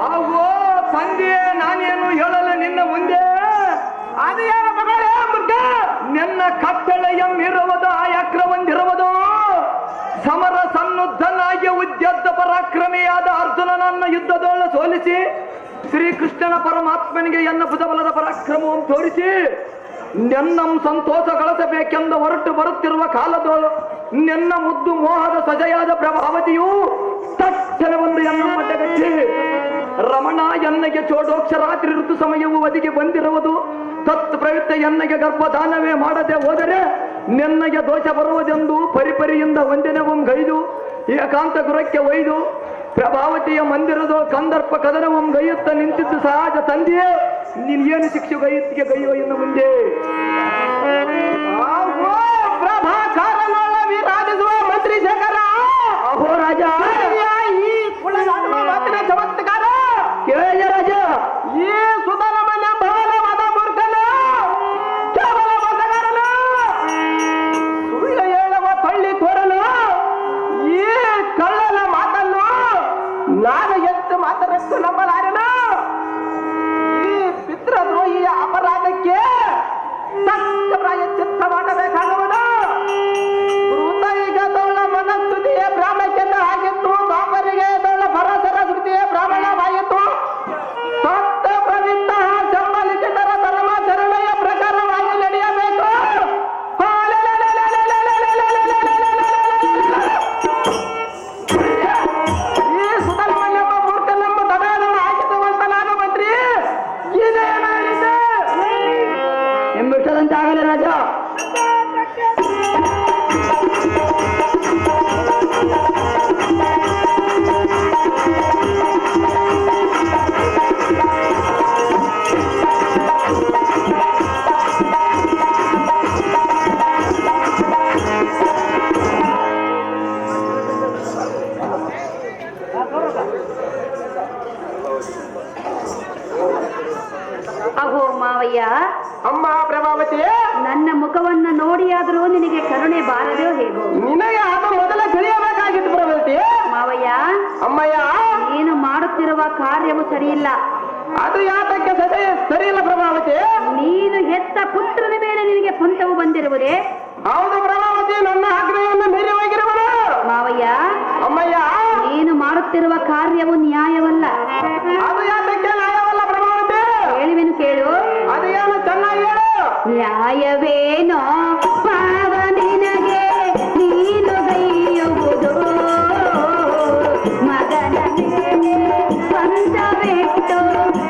ಅವೋ ತಂದೆಯೇ, ನಾನೇನು ಹೇಳಲು ನಿನ್ನ ಮುಂದೆ? ಅದೇನು ಮಗಳೇ ಮುಗ್ಗ, ನಿನ್ನ ಕಟ್ಟಳೆಯಂದಿರುವುದು ಆಯಕ್ರವಂದಿರುವುದು. ಸಮರ ಸನ್ನುದ್ಧನಾಗಿ ಉದ್ಯದ್ದ ಪರಾಕ್ರಮಿಯಾದ ಅರ್ಜುನನನ್ನ ಯುದ್ಧದೊಳ ಸೋಲಿಸಿ ಶ್ರೀಕೃಷ್ಣನ ಪರಮಾತ್ಮನಿಗೆ ಎನ್ನ ಭುಜಬಲದ ಪರಾಕ್ರಮವನ್ನು ತೋರಿಸಿ ನೆನ್ನಂ ಸಂತೋಷಗೊಳಿಸಬೇಕೆಂದು ಹೊರಟು ಬರುತ್ತಿರುವ ಕಾಲದೋಳು ನಿನ್ನ ಮುದ್ದು ಮೋಹದ ಸಜೆಯಾದ ಪ್ರಭಾವತಿಯು ತಕ್ಷಣ ಒಂದು ಎನ್ನ ಮಟ್ಟಗಟ್ಟಿ ರಮಣ ಎನ್ನಗೆ ಚೋಡೋಕ್ಷರಾತ್ರಿ ಋತು ಸಮಯವು ಒದಗಿ ಬಂದಿರುವುದು. ತತ್ ಪ್ರಯುಕ್ತ ಎನ್ನಗೆ ಗರ್ಭದಾನವೇ ಮಾಡದೆ ಹೋದರೆ ನೆನ್ನಗೆ ದೋಷ ಬರುವುದೆಂದು ಪರಿಪರಿಯಿಂದ ವಂದನವಂ ಗೈದು ಏಕಾಂತ ಗುರಕ್ಕೆ ಒಯ್ದು ಪ್ರಭಾವತಿಯ ಮಂದಿರದ ಕಂದರ್ಪ ಕದನವಂ ಗೈಯುತ್ತ ನಿಂತಿದ್ದು ಸಹಜ ತಂದೆಯೇ, ನೀನೇನು ಶಿಕ್ಷೆ ಗೈಯುತ್ತಿಗೆ ಗೈಯೋ ಇನ್ನು ಮುಂದೆ. ಪ್ರಭಾಕಾರನೊಳ ವಿರಾಜಿಸುವ ಮಂತ್ರಿ ಶೇಖರ, ಅಹೋ ರಾಜ, ಈ ಕುಳನಾಡುವ ಮಾತಿನ ಚಮತ್ಕಾರ ಕೇಳ ರಾಜ. ಈ ಸುಧನಮನ ಭಾವನವಾದ ಮೂರ್ಖನು, ಕೇವಲ ಮೋಸಗಾರನು, ಸುಳ್ಳು ಹೇಳುವ ಕೊಳ್ಳಿ ಕೋರಲು, ಈ ಕಳ್ಳನ ಮಾತನ್ನು ನಾನು ಎಷ್ಟು ಮಾತರಷ್ಟು ನಂಬಲಾರೆನು. ಈ ಪಿತೃದ್ರೋಹಿಯ ಅಪರಾಧಕ್ಕೆ ತಕ್ಕ ಪ್ರಾಯಶ್ಚಿತ್ತ ಮಾಡಬೇಕಾಗುವುದು. ಹೃದಯಗದೊಳ ಮನಸ್ತುತಿಯ ಪ್ರಾಮುಖ್ಯತ ಆಗಿತ್ತು, ದಾಪರಿಗೆ ದೊಳ ಪರಸರ ಶ್ರುತಿಯ ಬ್ರಾಹ್ಮಣವಾಯಿತು. ಸತ್ತ ಪ್ರವಿತ್ತ ಚಂಬಲಿಸಿದರ ಧರ್ಮಾಚರಣೆಯ ಪ್ರಕಾರವಾಗಿ ನಡೆಯಬೇಕು. ಈ ಸುಧರ್ಮನೆಂಬ ಮೂರ್ಖನೆಂಬ ತಡೆಯನ್ನು ಹಾಕಿಸುವಂತ ನಾನು ಮಂತ್ರಿ ಇದೇ ಮಾಡಿದ್ದೆ ಎಂಬಿಟ್ಟದಂತಾಗಲಿ ರಾಜ. ಅಹೋ ಮಾವಯ್ಯ, ಅಮ್ಮ ಪ್ರಭಾವತಿ, ನನ್ನ ಮುಖವನ್ನ ನೋಡಿಯಾದರೂ ನಿನಗೆ ಕರುಣೆ ಬಾರದೋ ಹೇಗೋ? ನಿನಗೆ ಅದು ಮೊದಲ ತಿಳಿಯಬೇಕಾಗಿತ್ತು ಪ್ರಭಾವತಿ. ಮಾವಯ್ಯ, ಅಮ್ಮಯ್ಯ, ನೀನು ಮಾಡುತ್ತಿರುವ ಕಾರ್ಯವು ಸರಿಯಿಲ್ಲ. ಅದು ಯಾತಕ್ಕೆ ಸರಿ ಇಲ್ಲ ಪ್ರಭಾವತಿ? ನೀನು ಹೆತ್ತ ಪುತ್ರನ ಮೇಲೆ ನಿನಗೆ ಪಂಥವು ಬಂದಿರುವುದೇ? ಹೌದು ಪ್ರಭಾವತಿ, ನನ್ನ ಆಗ್ರಹವನ್ನು ಮೀರಿ ಹೋಗಿರುವುದು. ಮಾವಯ್ಯ, ಅಮ್ಮಯ್ಯ, ನೀನು ಮಾಡುತ್ತಿರುವ ಕಾರ್ಯವು ನ್ಯಾಯವಲ್ಲ. ಅದು ಯಾತಕ್ಕೆ ನ್ಯಾಯವಲ್ಲ ಪ್ರಭಾವತಿ? ಹೇಳುವೆನು ಕೇಳು. ಅದು ಏನು ಚೆನ್ನಾಗಿ ಹೇಳು. ನ್ಯಾಯವೇನೋ ಪಾವ ನಿನಗೆ ನೀನು ಗೈಯುವುದು, ಮಗನ ಮೇಲೆ ಪಂಥವಿಟ್ಟು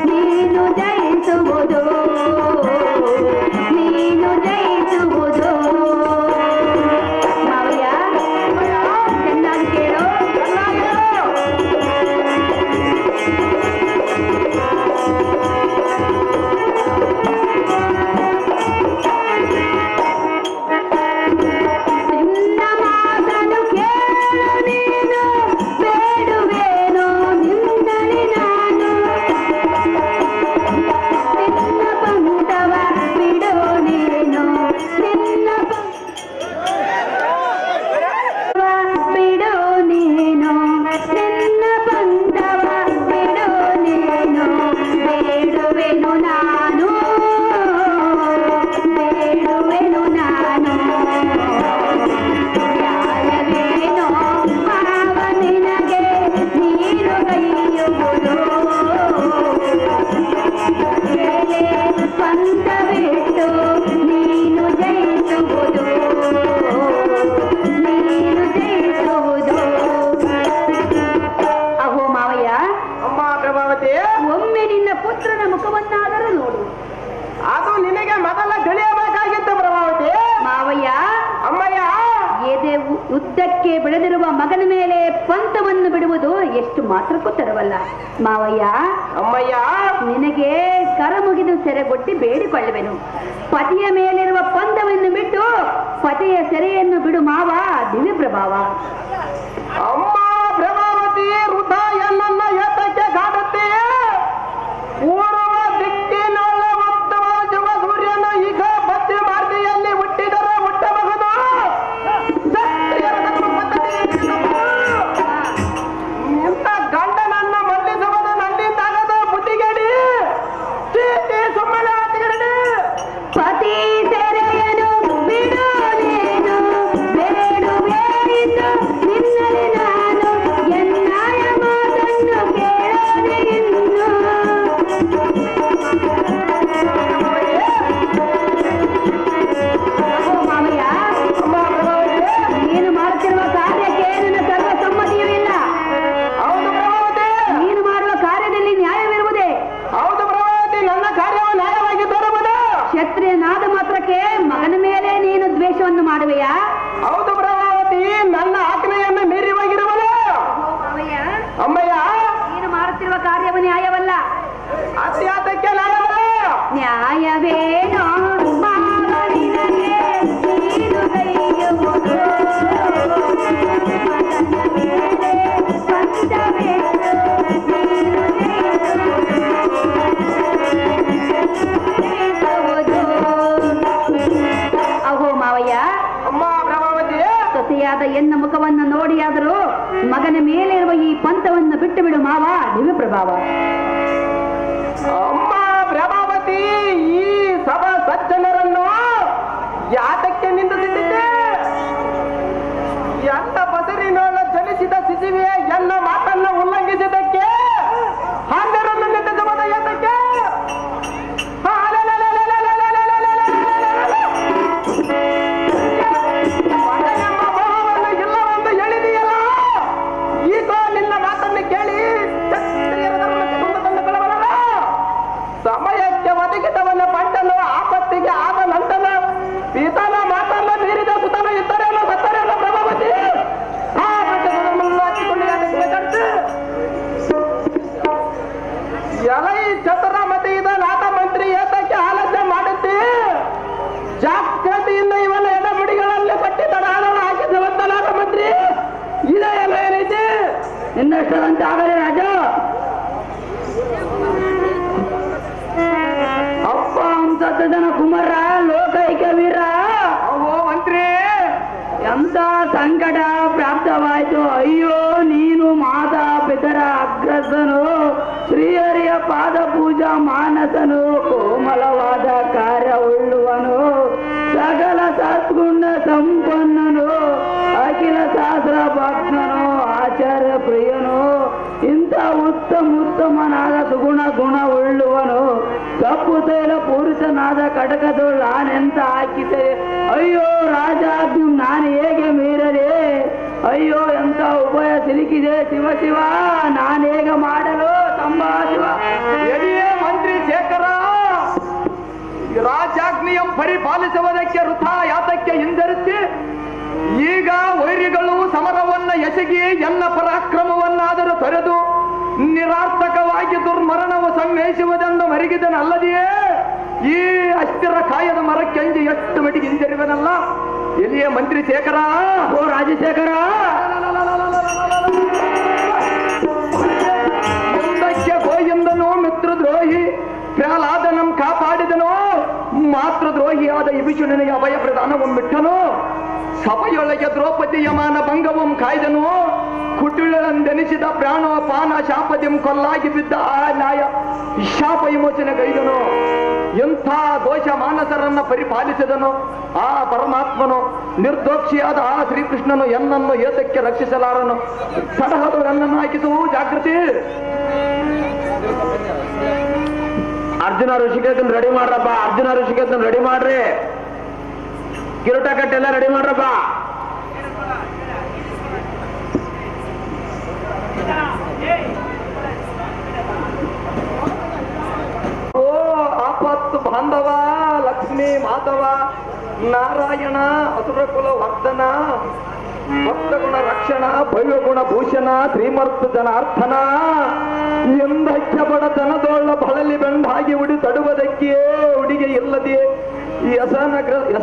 ನೀನು ಜಯಿಸುವುದು, ನೀನು ಜಯಿಸುವುದು. ಮಾವಯ್ಯ, ಚೆನ್ನಾಗಿ ಕೇಳು. ನಿನ್ನ ಮಾತನ್ನು ಕೇಳು ನೀನು, ಬೇಡುವೇನೋ ನಿನ್ನಲಿ ನಾನು. ನಿನ್ನ ಪಂಥವ ಬಿಡು ನೀನು, ನಿನ್ನ ಬಿಡು ನೀನು, ನಿನ್ನ ಪಂಥವ ಬಿಡು ನೀನು. ಬೇಡುವೆನು ನಾನು, ಬೇಡುವೆನು ನಾನು. ನ್ಯಾಯವೇನೋ ಪಾವ ನಿನಗೆ ನೀನು ಗೈಯುವುದು, ಮೇಲೆ ಪಂಥವಿಟ್ಟು ನೀನು ಜಯಿಸುವುದು, ನೀನು ಜಯಿಸುವುದು. ಅಹೋ ಮಾವಯ್ಯ, ಅಮ್ಮ ಪ್ರಭಾವತಿ, ಒಮ್ಮೆ ನಿನ್ನ ಪುತ್ರನ ಮುಖವನ್ನಾದರೂ ನೋಡು. ಅದು ನಿನಗೆ ಮೊದಲ ತಿಳಿಯಬೇಕಾಗಿತ್ತು ಪ್ರಭಾವತಿ. ಮಾವಯ್ಯ, ಅಮ್ಮಯ್ಯ, ಎದೆ ಉದ್ದಕ್ಕೆ ಬೆಳೆದಿರುವ ಮಗನ ಮೇಲೆ ಪಂಥವನ್ನು ಬಿಡುವುದು ಎಷ್ಟು ಮಾತ್ರಕ್ಕೂ ತರವಲ್ಲ. ಮಾವಯ್ಯ, ಅಮ್ಮಯ್ಯ, ನಿನಗೆ ಕರ ಮುಗಿದು ಸೆರೆಗೊಟ್ಟಿ ಬೇಡಿಕೊಳ್ಳುವೆನು. ಪತಿಯ ಮೇಲಿರುವ ಪಂಥವನ್ನು ಬಿಟ್ಟು ಪತಿಯ ಸೆರೆಯನ್ನು ಬಿಡು ಮಾವ, ದಿವ್ಯ ಪ್ರಭಾವ. ಅಮ್ಮ ಪ್ರಭಾವತಿ, ಹೃದಯನನ್ನ ಏತಕ್ಕೆ ಕಾಡುತ್ತೆ? ಪೂರ್ವ ದಿಕ್ಕಿನೊಳ ಉತ್ತಮ ಜುವ ಸೂರ್ಯನು ಈಗ ಬತ್ತಿ ಮಾರ್ಗದಲ್ಲಿ ಹುಟ್ಟಿದರೆ ಹುಟ್ಟಬಹುದು. ನಿನ್ನ ಗಂಡನನ್ನ ಮರಳಿಸುವುದು ನನ್ನಿಂದಾಗದ ಬುದ್ಧಿಗೇಡಿ. ಚೀಟಿ ಸುಮ್ಮನೆ ಆತಗಡಿ. ಪತಿ ಸೆರೆಯನು ಬಿಡು ನೀನು, ಬೇಡುವೆ ಇನ್ನು ನಿನ್ನಲಿ ನಾನು. ಎನ್ನಾಯ ಮಾತನ್ನು ಬಿಟ್ಟು ಬಿಡು ಮಾವ ದಿವ್ಯ ಪ್ರಭಾವ. ಅಮ್ಮ ಪ್ರಭಾವತಿ, ಈ ಸಭಾ ಸಜ್ಜನರನ್ನು ಯಾತಕ್ಕೆ ನಿಂದಿಸಿದ್ದೆ? ಎನ್ನ ಬಸರಿನೊಳ ಜನಿಸಿದ ಸಿಸಿವಿಯ ಎನ್ನ ಮಾತನ್ನ ಉಲ್ಲಂಘಿಸಿದ್ದಕ್ಕೆ ಹನ್ನೆರಡು ನಿಂದಿಸಬಹುದ ಯಾತಕ್ಕೆ? ಇಲ್ಲವೆಂದು ಹೇಳಿದೆಯಲ್ಲ, ಈಗ ನಿನ್ನ ಮಾತನ್ನು ಕೇಳಿ ಸಮಯಕ್ಕೆ ಒದಗಿದವನ ಪಂಟನು ಆಪತ್ತಿಗೆ ಆದ ನಂತರ ಪಿತನ ಮಾತನ್ನ ಮೀರಿದ ಸುತನ ಇದ್ದರೇನೋ ಸತ್ತರೇನೋ ಪ್ರಭಾವತಿ. ಎಲೈ ಚತುರ ಮತಿ ಇದ ನಾಟ ಮಂತ್ರಿ ಏತಕ್ಕೆ ಆಲೋಚನೆ ಮಾಡುತ್ತಿ? ಜಾಗೃತಿಯಿಂದ ಇವನ ಎಡಬಿಡಿಗಳಲ್ಲಿ ಕಟ್ಟಿ ತಡಾಳ ಹಾಕಿದವಂತ ನಾಟ ಮಂತ್ರಿ ಇದೇ ಎಲ್ಲ ಏನೈತಿ? ಇನ್ನಷ್ಟರಂತೆ ಆಗಲೇ ರಾಜ. ಅಪ್ಪ ಹಂಸದನ ಕುಮಾರ ಲೋಕೈಕ ವೀರ. ಓ ಮಂತ್ರಿ, ಎಂತ ಸಂಕಟ ಪ್ರಾಪ್ತವಾಯಿತು. ಅಯ್ಯೋ, ನೀನು ಮಾತಾ ಪಿತರ ಅಗ್ರಸನು, ಶ್ರೀಹರಿಯ ಪಾದ ಪೂಜಾ ಮಾನಸನು, ಕೋಮಲವಾದ ಕಾರ್ಯ ಉಳ್ಳುವನು, ಸಕಲ ಸದ್ಗುಣ ಸಂಪನ್ನನು, ಅಖಿಲ ಶಾಸ್ತ್ರ ಭಕ್ತನು, ಆಚಾರ್ಯ ಪ್ರಿಯನು, ಇಂಥ ಉತ್ತಮನಾದ ಸುಗುಣ ಗುಣ ಉಳ್ಳುವನು, ಕಪ್ಪು ತೈಲ ಪುರುಷನಾದ ಕಟಕದೊಳು ನಾನೆಂತ ಹಾಕಿದೆ. ಅಯ್ಯೋ ರಾಜ, ನಾನು ಹೇಗೆ ಮೀರದೆ? ಅಯ್ಯೋ, ಎಂತ ಉಪಾಯ ಸಿಲುಕಿದೆ. ಶಿವ ಶಿವ, ನಾನು ಹೇಗೆ ಮಾಡಲು ತಂಬ ಶಿವ. ಎಲ್ಲಿಯೇ ಮಂತ್ರಿ ಶೇಖರ, ರಾಜಾಜ್ಞೆಯಂ ಪರಿಪಾಲಿಸುವುದಕ್ಕೆ ವೃಥಾ ಯಾತಕ್ಕೆ ಹಿಂದರಿಸಿ ಈಗ ವೈರಿಗಳು ಸಮರವನ್ನ ಎಸಗಿ ಎನ್ನ ಪರಾಕ್ರಮವನ್ನಾದರೂ ತೊರೆದು ನಿರಾರ್ಥಕವಾಗಿ ದುರ್ಮರಣವು ಸಂವೇಶಿಸುವುದೆಂದು ಮರಿಗಿದನಲ್ಲದೆಯೇ ಈ ಅಸ್ಥಿರ ಕಾಯದ ಮರಕ್ಕೆ ಎಷ್ಟು ಮಟ್ಟಿಗೆ ಹಿಂಜರಿವನಲ್ಲ. ಎಲ್ಲಿಯೇ ಮಂತ್ರಿ ಶೇಖರ, ಓ ರಾಜಶೇಖರ, ಮುಂದಕ್ಕೆ ಗೋಯಿಂದನೋ ಮಿತ್ರದ್ರೋಹಿ ಪ್ರಹ್ಲಾದನಂ ಕಾಪಾಡಿದನೋ, ಮಾತೃದ್ರೋಹಿಯಾದ ವಿಭೀಷಣನಿಗೆ ಅಭಯ ಪ್ರದಾನವೊಂಬಿಟ್ಟನು, ಸಭೆಯೊಳಗೆ ದ್ರೌಪದಿಯ ಮಾನ ಭಂಗವಂ ಕಾಯ್ದನು, ಕುಟಿಳೆಂದೆನಿಸಿದ ಪ್ರಾಣೋಪಾನ ಶಾಪದಿಂ ಕೊಲ್ಲಾಗಿ ಬಿದ್ದ ಆ ನ್ಯಾಯ ಶಾಪ ವಿಮೋಚನೆ ಗೈದನು. ಎಂಥ ದೋಷ ಮಾನಸರನ್ನ ಪರಿಪಾಲಿಸಿದನು ಆ ಪರಮಾತ್ಮನು. ನಿರ್ದೋಷಿಯಾದ ಆ ಶ್ರೀಕೃಷ್ಣನು ಎನ್ನನ್ನು ಏತಕ್ಕೆ ರಕ್ಷಿಸಲಾರನು? ತಡಹದು ಎನ್ನನ್ನು ಹಾಕಿಸು ಜಾಗೃತಿ. ಅರ್ಜುನ ಋಷಿಕೇತನ್ ರೆಡಿ ಮಾಡ್ರಪ್ಪ, ಅರ್ಜುನ ಋಷಿಕೇತನ್ ರೆಡಿ ಮಾಡ್ರಿ, ಕಿರೀಟ ಕಟ್ಟೆಲ್ಲ ರೆಡಿ ಮಾಡ್ರಪ್ಪ. ಓ ಆಪತ್ತು ಬಾಂಧವ, ಲಕ್ಷ್ಮೀ ಮಾಧವ, ನಾರಾಯಣ ಅಸುರ ಕುಲ ವರ್ಧನ, ಭಕ್ತಗುಣ ರಕ್ಷಣ, ಭವ್ಯಗುಣ ಭೂಷಣ, ಶ್ರೀಮರ್ಥ ಜನಾರ್ಥನ, ಎಂದಕ್ಕೆ ಬಡತನದೊಳ್ಳ ಬಳಲಿ ಬೆಂಡಾಗಿ ಉಡಿ ತಡುವುದಕ್ಕೆ ಉಡಿಗೆ ಇಲ್ಲದೆ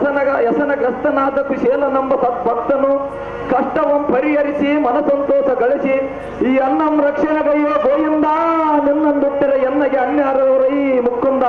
ಯಸನಗ್ರಸ್ತನಾದ ಕುಶೇಲನೆಂಬ ಸದ್ಭಕ್ತನು ಕಷ್ಟವಂ ಪರಿಹರಿಸಿ ಮನಸಂತೋಷ ಗಳಿಸಿ ಈ ಅನ್ನಂ ರಕ್ಷಣೆಗೈಯುವ ಗೋವಿಂದ, ನಿನ್ನಂದುಟ್ಟರೆ ಎನ್ನಗೆ ಅನ್ಯಾರೈ ಮುಕ್ಕುಂದ.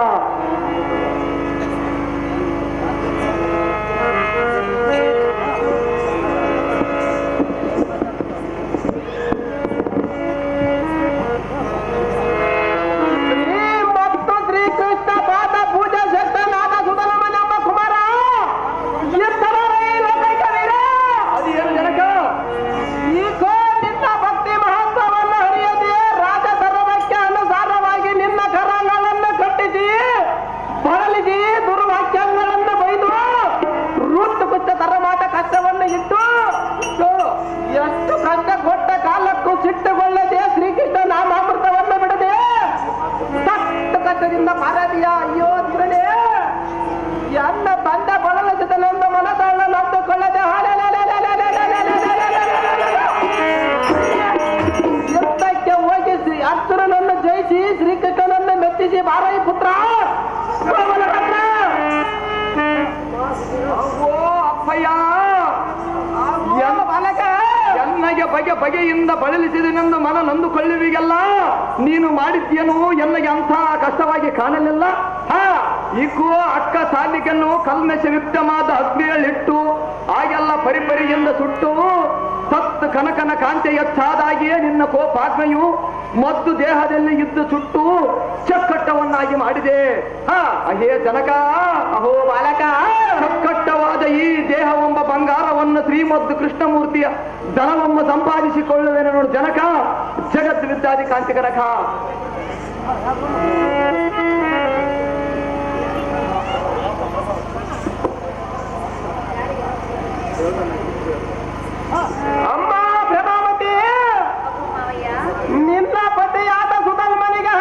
ಎಷ್ಟು ಕಷ್ಟ ಕೊಟ್ಟ ಕಾಲಕ್ಕೂ ಸಿಟ್ಟುಗೊಳ್ಳದೆ ಶ್ರೀಕೃಷ್ಣ ನಾಮಾಮೃತವನ್ನು ಬಿಡದೆ ಸತ್ತು ಕಷ್ಟದಿಂದ ಪಾರಾದಿಯ. ಅಯ್ಯೋ ತಿರುಣೆ, ಎನ್ನ ತಂದೆ ಬಳಲಿಸಿದನೆಂದ ಮನದಳ್ಳ ನಂದುಕೊಳ್ಳದೆ ಯುದ್ಧಕ್ಕೆ ಹೋಗಿ ಅರ್ಜುನನನ್ನು ಜಯಿಸಿ ಶ್ರೀಕೃಷ್ಣನನ್ನು ಮೆಚ್ಚಿಸಿ ಬಾರೈ ಪುತ್ರ. ಓ ಅಪ್ಪಯ್ಯ, ಎನ್ನಗೆ ಬಗೆ ಬಗೆಯಿಂದ ಬಳಲಿಸಿದನೆಂದು ಮನ ನೊಂದುಕೊಳ್ಳುವಿಗೆಲ್ಲ ನೀನು ಮಾಡಿದ್ಯೇನು ಎನ್ನಗೆ ಅಂಥ ಕಷ್ಟವಾಗಿ ಕಾಣಲಿಲ್ಲ. ಈಗೂ ಅಕ್ಕ ಸಾಲಿಗೆನ್ನು ಕಲ್ಮೆಶ ವಿಪ್ತಮಾದ ಅಗ್ನಿಯಲ್ಲಿಟ್ಟು ಆಗೆಲ್ಲ ಪರಿಪರಿಯಿಂದ ಸುಟ್ಟು ಸತ್ ಕನಕನ ಕಾಂತಿ ಎಚ್ಚಾದಾಗಿಯೇ ನಿನ್ನ ಕೋಪಾಗ್ನೆಯು ಮದ್ದು ದೇಹದಲ್ಲಿ ಇದ್ದು ಸುಟ್ಟು ಚಕ್ಕಟ್ಟವನ್ನಾಗಿ ಮಾಡಿದೆ. ಅಹೇ ಜನಕ, ಅಹೋ ಬಾಲಕ, ಚಕ್ಕಟ್ಟವಾದ ಈ ದೇಹವೆಂಬ ಬಂಗಾರವನ್ನು ಶ್ರೀಮದ್ ಕೃಷ್ಣಮೂರ್ತಿಯ ಧನವನ್ನು ಸಂಪಾದಿಸಿಕೊಳ್ಳುವೆನು ನೋಡು ಜನಕ, ಜಗತ್ ವಿದ್ಯಾದಿ ಕಾಂತಿ ಕನಕ. ಅಮ್ಮ ಪ್ರಭಾವತಿ, ನಿನ್ನ ಪತಿಯಾದ ಸುಧನ್ಮನಿಗೆ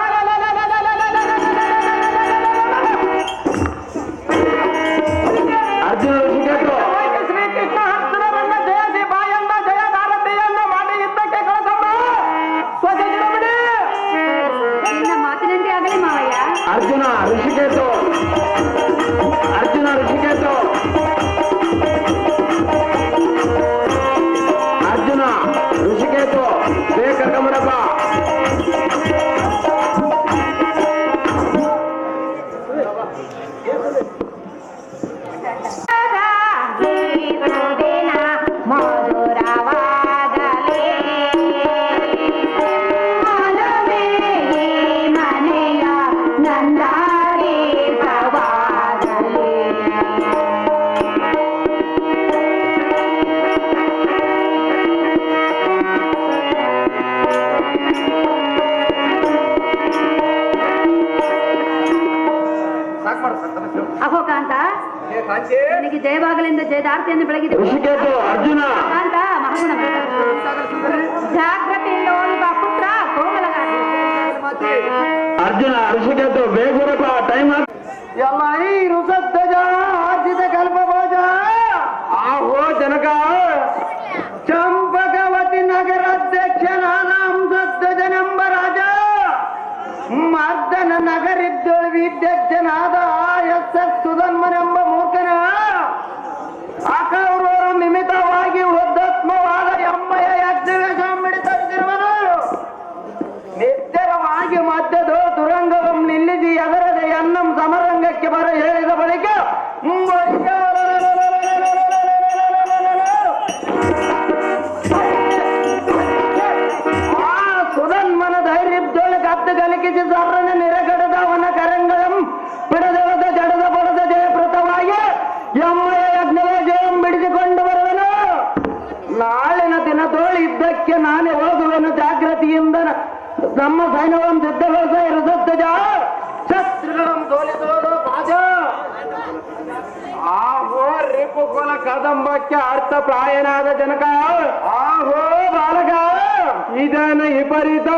ಅರ್ಜುನ ಋಷಿಕೇತು ಶ್ರೀಕೃಷ್ಣ ಅರ್ಜುನರನ್ನ ಜಯಸಿ ಬಾಯನ್ನ ಜಯ ಭಾರತಿಯನ್ನ ಮಾಡಿ ಯುದ್ಧಕ್ಕೆ ಕಳಿಸಮ್ಮ. ಸ್ವಜಗಿರಬಿಡಿ. ನಿನ್ನ ಮಾತಿನಂತೆ ಆಗಲಿ ಮಾವಯ್ಯ. ಅರ್ಜುನ ಋಷಿಕೇತು, ಅರ್ಜುನ ಋಷಿಕೇತು, ಅರ್ಜುನ ಋಷಿಕೇತು ಬೇಕರ್ಕಮರಪ್ಪ. ಅಹೋ ಕಾಂತ, ನಿನಗೆ ಜಯವಾಗಲೆಂದು ಜಯದಾರ್ತಿಯನ್ನು ಬೆಳಗಿದೆ. ಋಷಿಕೇತು, ಅರ್ಜುನ ಕಾಂತ ಮಹಾಗುಣ ಜಾಗ್ರತೆಯಿಂದ ಹೋಗುವ ಪುತ್ರ ಕೋಮಲಗಾಡಿ. ಅರ್ಜುನ ಋಷಿಕೇತು ಬೇಗೂರಪ್ಪ, ಟೈಮ್ ಎಲ್ಲ ಈ ಋಷಧ್ವಜ ಆರ್ಜಿತ ಕಲ್ಪಭೋಜ. ಆಹೋ ಜನಕ, ಚಂಪಕವತಿ ನಗರಾಧ್ಯಕ್ಷನಾದ ಹಂಸಧ್ವಜನೆಂಬ ರಾಜ, ಮರ್ದನ ನಗರಿದ್ದೊಳು ವಿದ್ಯಜ್ಜನಾದ ಎಸ್ ಎಸ್ ಸುಧನ್ಮನೆಂಬ ಮೂರ್ಖನ ಅಕೌರವರು ನಿಮಿತ್ತವಾಗಿ ಉದ್ದಾತ್ಮವಾದ ಎಮ್ಮಯ ಯಜ್ಞವೇಶ ಮಿಡಿತವಿರುವನು. ನಿತ್ಯರವಾಗಿ ಮಧ್ಯದೋ ದುರಂಗವಂ ನಿಲ್ಲಿಸಿ ಅದರದೆ ಅನ್ನಂ ಸಮರಂಗಕ್ಕೆ ಬರ ಹೇಳಿದ ಬಳಿಕ ಆ ಸುಧನ್ಮನ ಧೈರ್ಯದೊಳಗೆ ಗದ್ದು ಗಲಿಕಿಸಿ ಸರ್ರನ ನಿರಗಡದ ಅವನ ಕರಂಗಂ ಬಿಡದವದ ಜಡದ ಬಡದ ಜಯಪ್ರತವಾಗಿ ಎಮ್ಮಯ ಯಜ್ಞವೇ ಜಯಂ ಬಿಡಿಸಿಕೊಂಡು ಬರುವನು. ನಾಳಿನ ದಿನದೋಳು ಇದ್ದಕ್ಕೆ ನಾನೇ ಹೋಗುವೆನು ಜಾಗೃತಿಯಿಂದ. ನಮ್ಮ ಸೈನ್ಯವನ್ನು ಸಿದ್ಧಗೊಳಿಸ ಇರುತ್ತದೆ ಶಸ್ತ್ರಗಳನ್ನು ಸೋಲಿಸುವುದು ಬಾಜ. ಆಹೋ ರಿಪುಕುಲ ಕದಂಬಕ್ಕೆ ಅರ್ಥ ಪ್ರಾಯನಾದ ಜನಕ, ಆಹೋ ಬಾಲಕ, ಇದನ ವಿಪರೀತ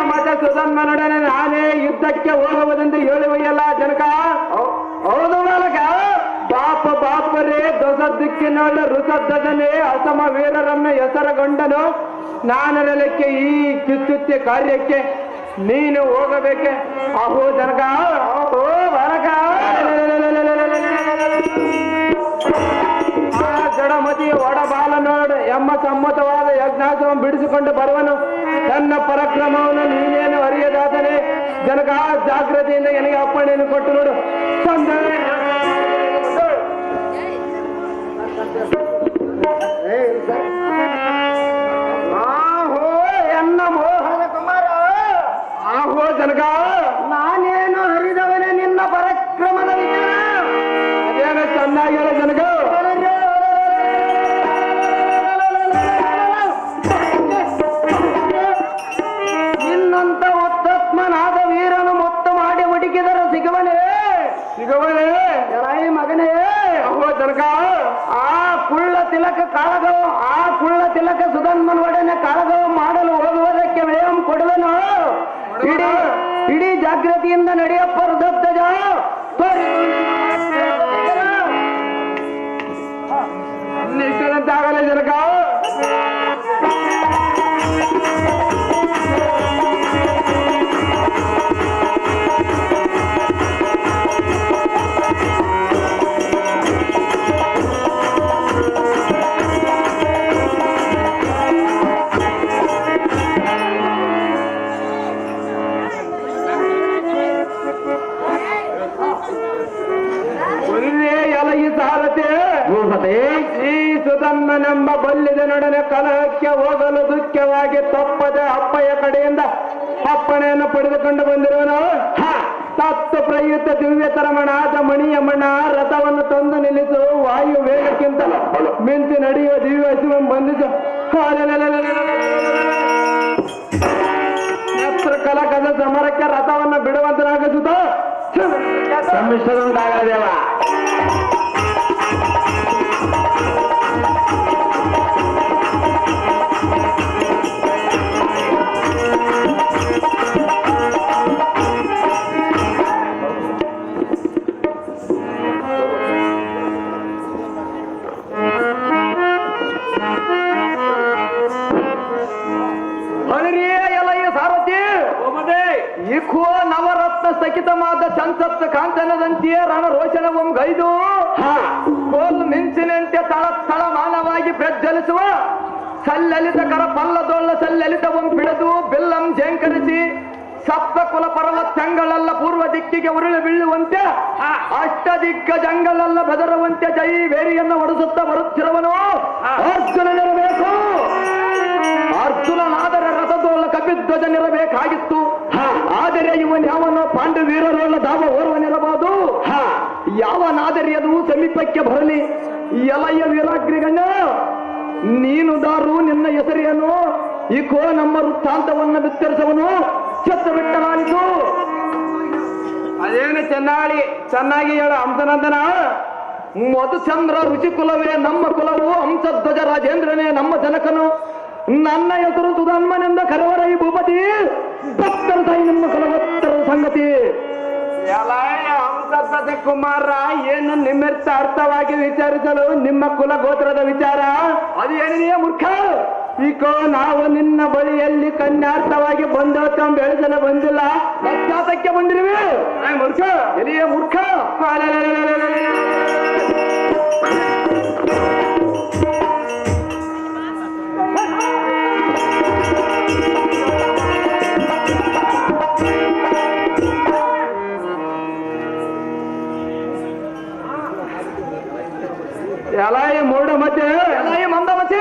ಮತ ಸುಧನ್ಮನೊಡನೆ ನಾನೇ ಯುದ್ಧಕ್ಕೆ ಹೋಗುವುದೆಂದು ಹೇಳುವೆಯಲ್ಲ ಜನಕ. ಹೌದು ಬಾಲಕ, ಬಾಪ ಬಾಪರೇ ದೊಸದ್ದಕ್ಕಿನೊಳ್ಳ ಋಷಧ್ವಜನೇ ಅಸಮ ವೀರರನ್ನು ಹೆಸರುಗೊಂಡನು. ನಾನರಲಿಕ್ಕೆ ಈ ಕಿಚ್ಚುತ್ಯ ಕಾರ್ಯಕ್ಕೆ ನೀನು ಹೋಗಬೇಕೆ? ಅಹೋ ಜನಕ, ಓ ಬಾಲಕ, ಆ ಜಡಮತಿ ಒಡಬಾಲ ನೋಡ್ ಎಮ್ಮ ಸಮ್ಮತವಾದ ಯಜ್ಞಾಸವನ್ನು ಬಿಡಿಸಿಕೊಂಡು ಬರುವನು. ತನ್ನ ಪರಾಕ್ರಮವನ್ನು ನೀನೇನು ಅರಿಯದಾದರೆ ಜನಕ, ಜಾಗೃತಿಯಿಂದ ನನಗೆ ಅಪ್ಪಣೆಯನ್ನು ಕೊಟ್ಟು ನೋಡು. ಆಹೋ ಎನ್ನ ಮೋಹನ ಕುಮಾರ, ಆಹೋ ಜನಕ, ನಾನೇನು ಹರಿದವನೇ ನಿನ್ನ ಪರಾಕ್ರಮದ ವಿಚಾರ. ಅದೇನು ಚೆನ್ನಾಗಿ ಹೇಳ ಜನಕ. ನಿನ್ನಂತ ಉತ್ತತ್ಮನಾದ ವೀರನು ಮುತ್ತು ಮಾಡಿ ಹುಡುಕಿದರೆ ಸಿಗುವನೇ ಸಿಗುವನೇ ಮಗನೇ. ಅಹೋ ಜನಕ, ಆ ಕುಳ್ಳ ಅಪ್ಪಯ್ಯ ಕಡೆಯಿಂದ ಅಪ್ಪಣೆಯನ್ನು ಪಡೆದುಕೊಂಡು ಬಂದಿರುವನು. ತತ್ವ ಪ್ರಯುಕ್ತ ದಿವ್ಯತರಮಣಾದ ಮಣಿಯಮ್ಮನ ರಥವನ್ನು ತಂದು ನಿಲ್ಲಿಸು. ವಾಯು ವೇಗಕ್ಕಿಂತ ಮಿಂಚು ನಡೆಯುವ ದಿವ್ಯ ಹಸಿವನ್ನು ಬಂಧಿಸು. ನೇತ್ರ ಕಲಕದ ಸಮರಕ್ಕೆ ರಥವನ್ನು ಬಿಡುವಂತನಾಗಿಸುತ್ತ ಸಮ್ಮಿಶ್ರದಂತಾಗದೇವ. ಇಖೋ ನವರತ್ನ ಸ್ಥಗಿತವಾದ ಚಂಚತ್ತ ಕಾಂಚನದಂತೆಯೇ ರಣರೋಷಣವಂ ಗೈದು ಕೋಲ್ ಮಿಂಚಿನಂತೆ ತಳಮಾನವಾಗಿ ಪ್ರಜ್ವಲಿಸುವ ಸಲ್ಲಲಿತ ಕರ ಪಲ್ಲದೊಳ್ಳ ಸಲ್ಲಲಿತವಂ ಬಿಡದು ಬೆಲ್ಲಂ ಜೇಂಕರಿಸಿ ಸಪ್ತ ಕುಲ ಪರ್ವತಂಗಳೆಲ್ಲ ಪೂರ್ವ ದಿಕ್ಕಿಗೆ ಉರುಳಿ ಬೀಳುವಂತೆ ಅಷ್ಟ ದಿಗ್ಗಜಂಗಳೆಲ್ಲ ಬೆದರುವಂತೆ ಜೈ ವೇರಿಯನ್ನು ಹೊಡೆಸುತ್ತಾ ಬರುತ್ತಿರುವನು ಅರ್ಜುನನಿರಬೇಕು. ಅರ್ಜುನನಾದರೆ ರಥದೋಳ ಕಪಿಧ್ವಜನಿರಬೇಕಾಗಿತ್ತು. ಆದರೆ ಇವನ್ಯಾವನೋ ಪಾಂಡು ವೀರರೋಳ ದಾವ ಓರ್ವನಿರಬಹುದು. ಯಾವನಾದರೆ ಅದು ಸಮೀಪಕ್ಕೆ ಬರಲಿ. ಎಲಯ್ಯ ವೀರಾಗ್ರಿಗಣ್ಣ, ನೀನು ದಾರು ನಿನ್ನ ಹೆಸರೇನು? ಇಕೋ ನಮ್ಮ ವೃತ್ತಾಂತವನ್ನು ವಿಸ್ತರಿಸವನು ಛತ್ರ ಬಿಟ್ಟನಾನಿತು. ಅದೇನು ಚೆನ್ನಾಗಿ ಹೇಳ ಹಂಸನಂದನ. ಮಧುಚಂದ್ರ ರುಚಿ ಕುಲವೇ ನಮ್ಮ ಕುಲವು, ಹಂಸಧ್ವಜ ರಾಜೇಂದ್ರನೇ ನಮ್ಮ ಜನಕನು. ನನ್ನ ಹೆಸರು ಸುಧನ್ಮನೆಂದ ಕರವರ ಈ ಭೂಪತಿ. ಭಕ್ತರ ಸಾಯಿ ನಿಮ್ಮ ಕುಲವತ್ತರ ಸಂಗತಿ. ಹಂಸಧ್ವಜ ಕುಮಾರ, ಏನು ನಿಮ್ಮೆರ್ಥ ಅರ್ಥವಾಗಿ ವಿಚಾರಿಸಲು ನಿಮ್ಮ ಕುಲ ಗೋತ್ರದ ವಿಚಾರ ಅದು ಏನಿದೆಯೇ ಮೂರ್ಖ? ಈಕೋ ನಾವು ನಿನ್ನ ಬಳಿಯಲ್ಲಿ ಕನ್ಯಾರ್ಥವಾಗಿ ಬಂದೋತ್ತಮ ಬೆಳೆಸಲು ಬಂದಿಲ್ಲ, ಪಶ್ಚಾತ್ತಕ್ಕೆ ಬಂದಿರುವೆ ಮೂರ್ಖ. ಎಲ್ಲಿಯೇ ಮೂರ್ಖ? ಎಲಾಯಿ ಮೂಢ ಮತೆ, ಎಲಾಯಿ ಮಂದ ಮತೆ,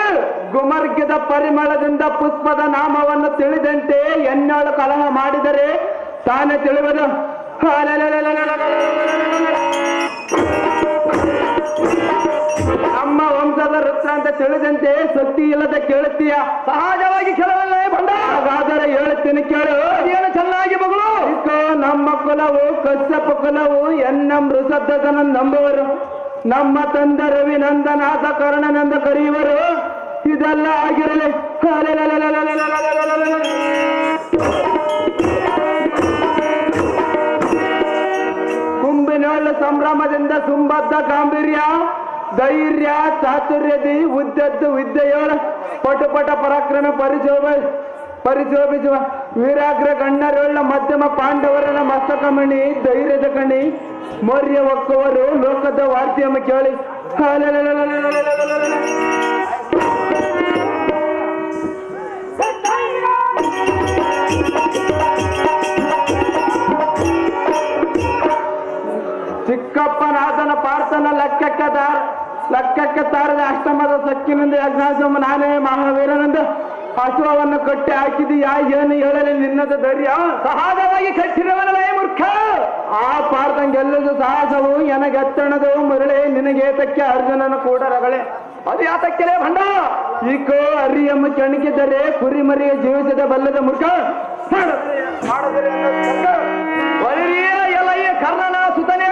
ಗುಮರ್ಗದ ಪರಿಮಳದಿಂದ ಪುಷ್ಪದ ನಾಮವನ್ನು ತಿಳಿದಂತೆ ಎನ್ನಾಳು ಕಲಹ ಮಾಡಿದರೆ ತಾನೇ ತಿಳಿಯುವುದು. ನಮ್ಮ ವಂಶದ ವೃತ್ತ ಅಂತ ತಿಳಿದಂತೆ ಶಕ್ತಿ ಇಲ್ಲದೆ ಕೇಳುತ್ತೀಯ. ಸಹಜವಾಗಿ ಕೆಲವಲ್ಲ ಬಂದ. ಹಾಗಾದರೆ ಹೇಳುತ್ತೀನಿ ಕೇಳು. ಏನು ಚೆನ್ನಾಗಿ ಮಗಳು. ನಮ್ಮ ಕುಲವು ಕಶ್ಯಪ ಕುಲವು. ಎನ್ನ ಮೃಷಧ್ವಜನ ನಂಬುವರು. ನಮ್ಮ ತಂದ ರವಿನಂದನಾಥ ಕರ್ಣನೆಂದು ಕರೆಯುವರು. ಇದೆಲ್ಲ ಆಗಿರಲಿ. ಕುಂಬಿನೊಳ್ಳು ಸಂಭ್ರಮದಿಂದ ಸುಂಬದ್ದ ಗಾಂಭೀರ್ಯ, ಧೈರ್ಯ, ಚಾತುರ್ಯದಿ ಉದ್ದದ್ದು ವಿದ್ಯೆಯೋಳ ಪಟುಪಟ ಪರಾಕ್ರಮ ಪರಿಶೋಭಿಸುವ ವೀರಾಗ್ರ ಗಣ್ಯರುಳ್ಳ ಮಧ್ಯಮ ಪಾಂಡವರನ ಮಸ್ತಕಮಣಿ, ಧೈರ್ಯದ ಕಣಿ, ಮೌರ್ಯ ಒಕ್ಕವರು ಲೋಕದ ವಾರ್ತೆಯನ್ನು ಕೇಳಿ. ಚಿಕ್ಕಪ್ಪನಾದನ ಪಾರ್ಥನ ಲೆಕ್ಕಕ್ಕೆ ತಾರದ ಅಷ್ಟಮದ ಸಕ್ಕಿನಿಂದ ಯಜ್ಞಾಸಮ ನಾನೇ ಮಹಾವೀರನೆಂದು ಹಸುವನ್ನು ಕಟ್ಟಿ ಹಾಕಿದೀಯಾ? ಏನು ಹೇಳಲಿ ನಿನ್ನದ ಧೈರ್ಯ? ಸಹಜವಾಗಿ ಕಟ್ಟಿರುವನಲ್ಲ ಮೂರ್ಖ. ಆ ಪಾರ್ಥಂಗೆಲ್ಲದು ಸಾಹಸವು ಎನಗೆತ್ತಣದು ಮರಳೆ. ನಿನಗೇತಕ್ಕೆ ಅರ್ಜುನನ ಕೂಡ ರಗಳೆ. ಅದು ಯಾತಕ್ಕೆ ಭಂಡ? ಈಕೋ ಅರಿಯಮ್ಮ ಕೆಣಕಿದರೆ ಕುರಿಮರಿಯ ಜೀವಿಸದ ಬಲ್ಲದ ಮೂರ್ಖ. ಎಲಯ್ಯ ಕರ್ಣನ ಸುತನೇ,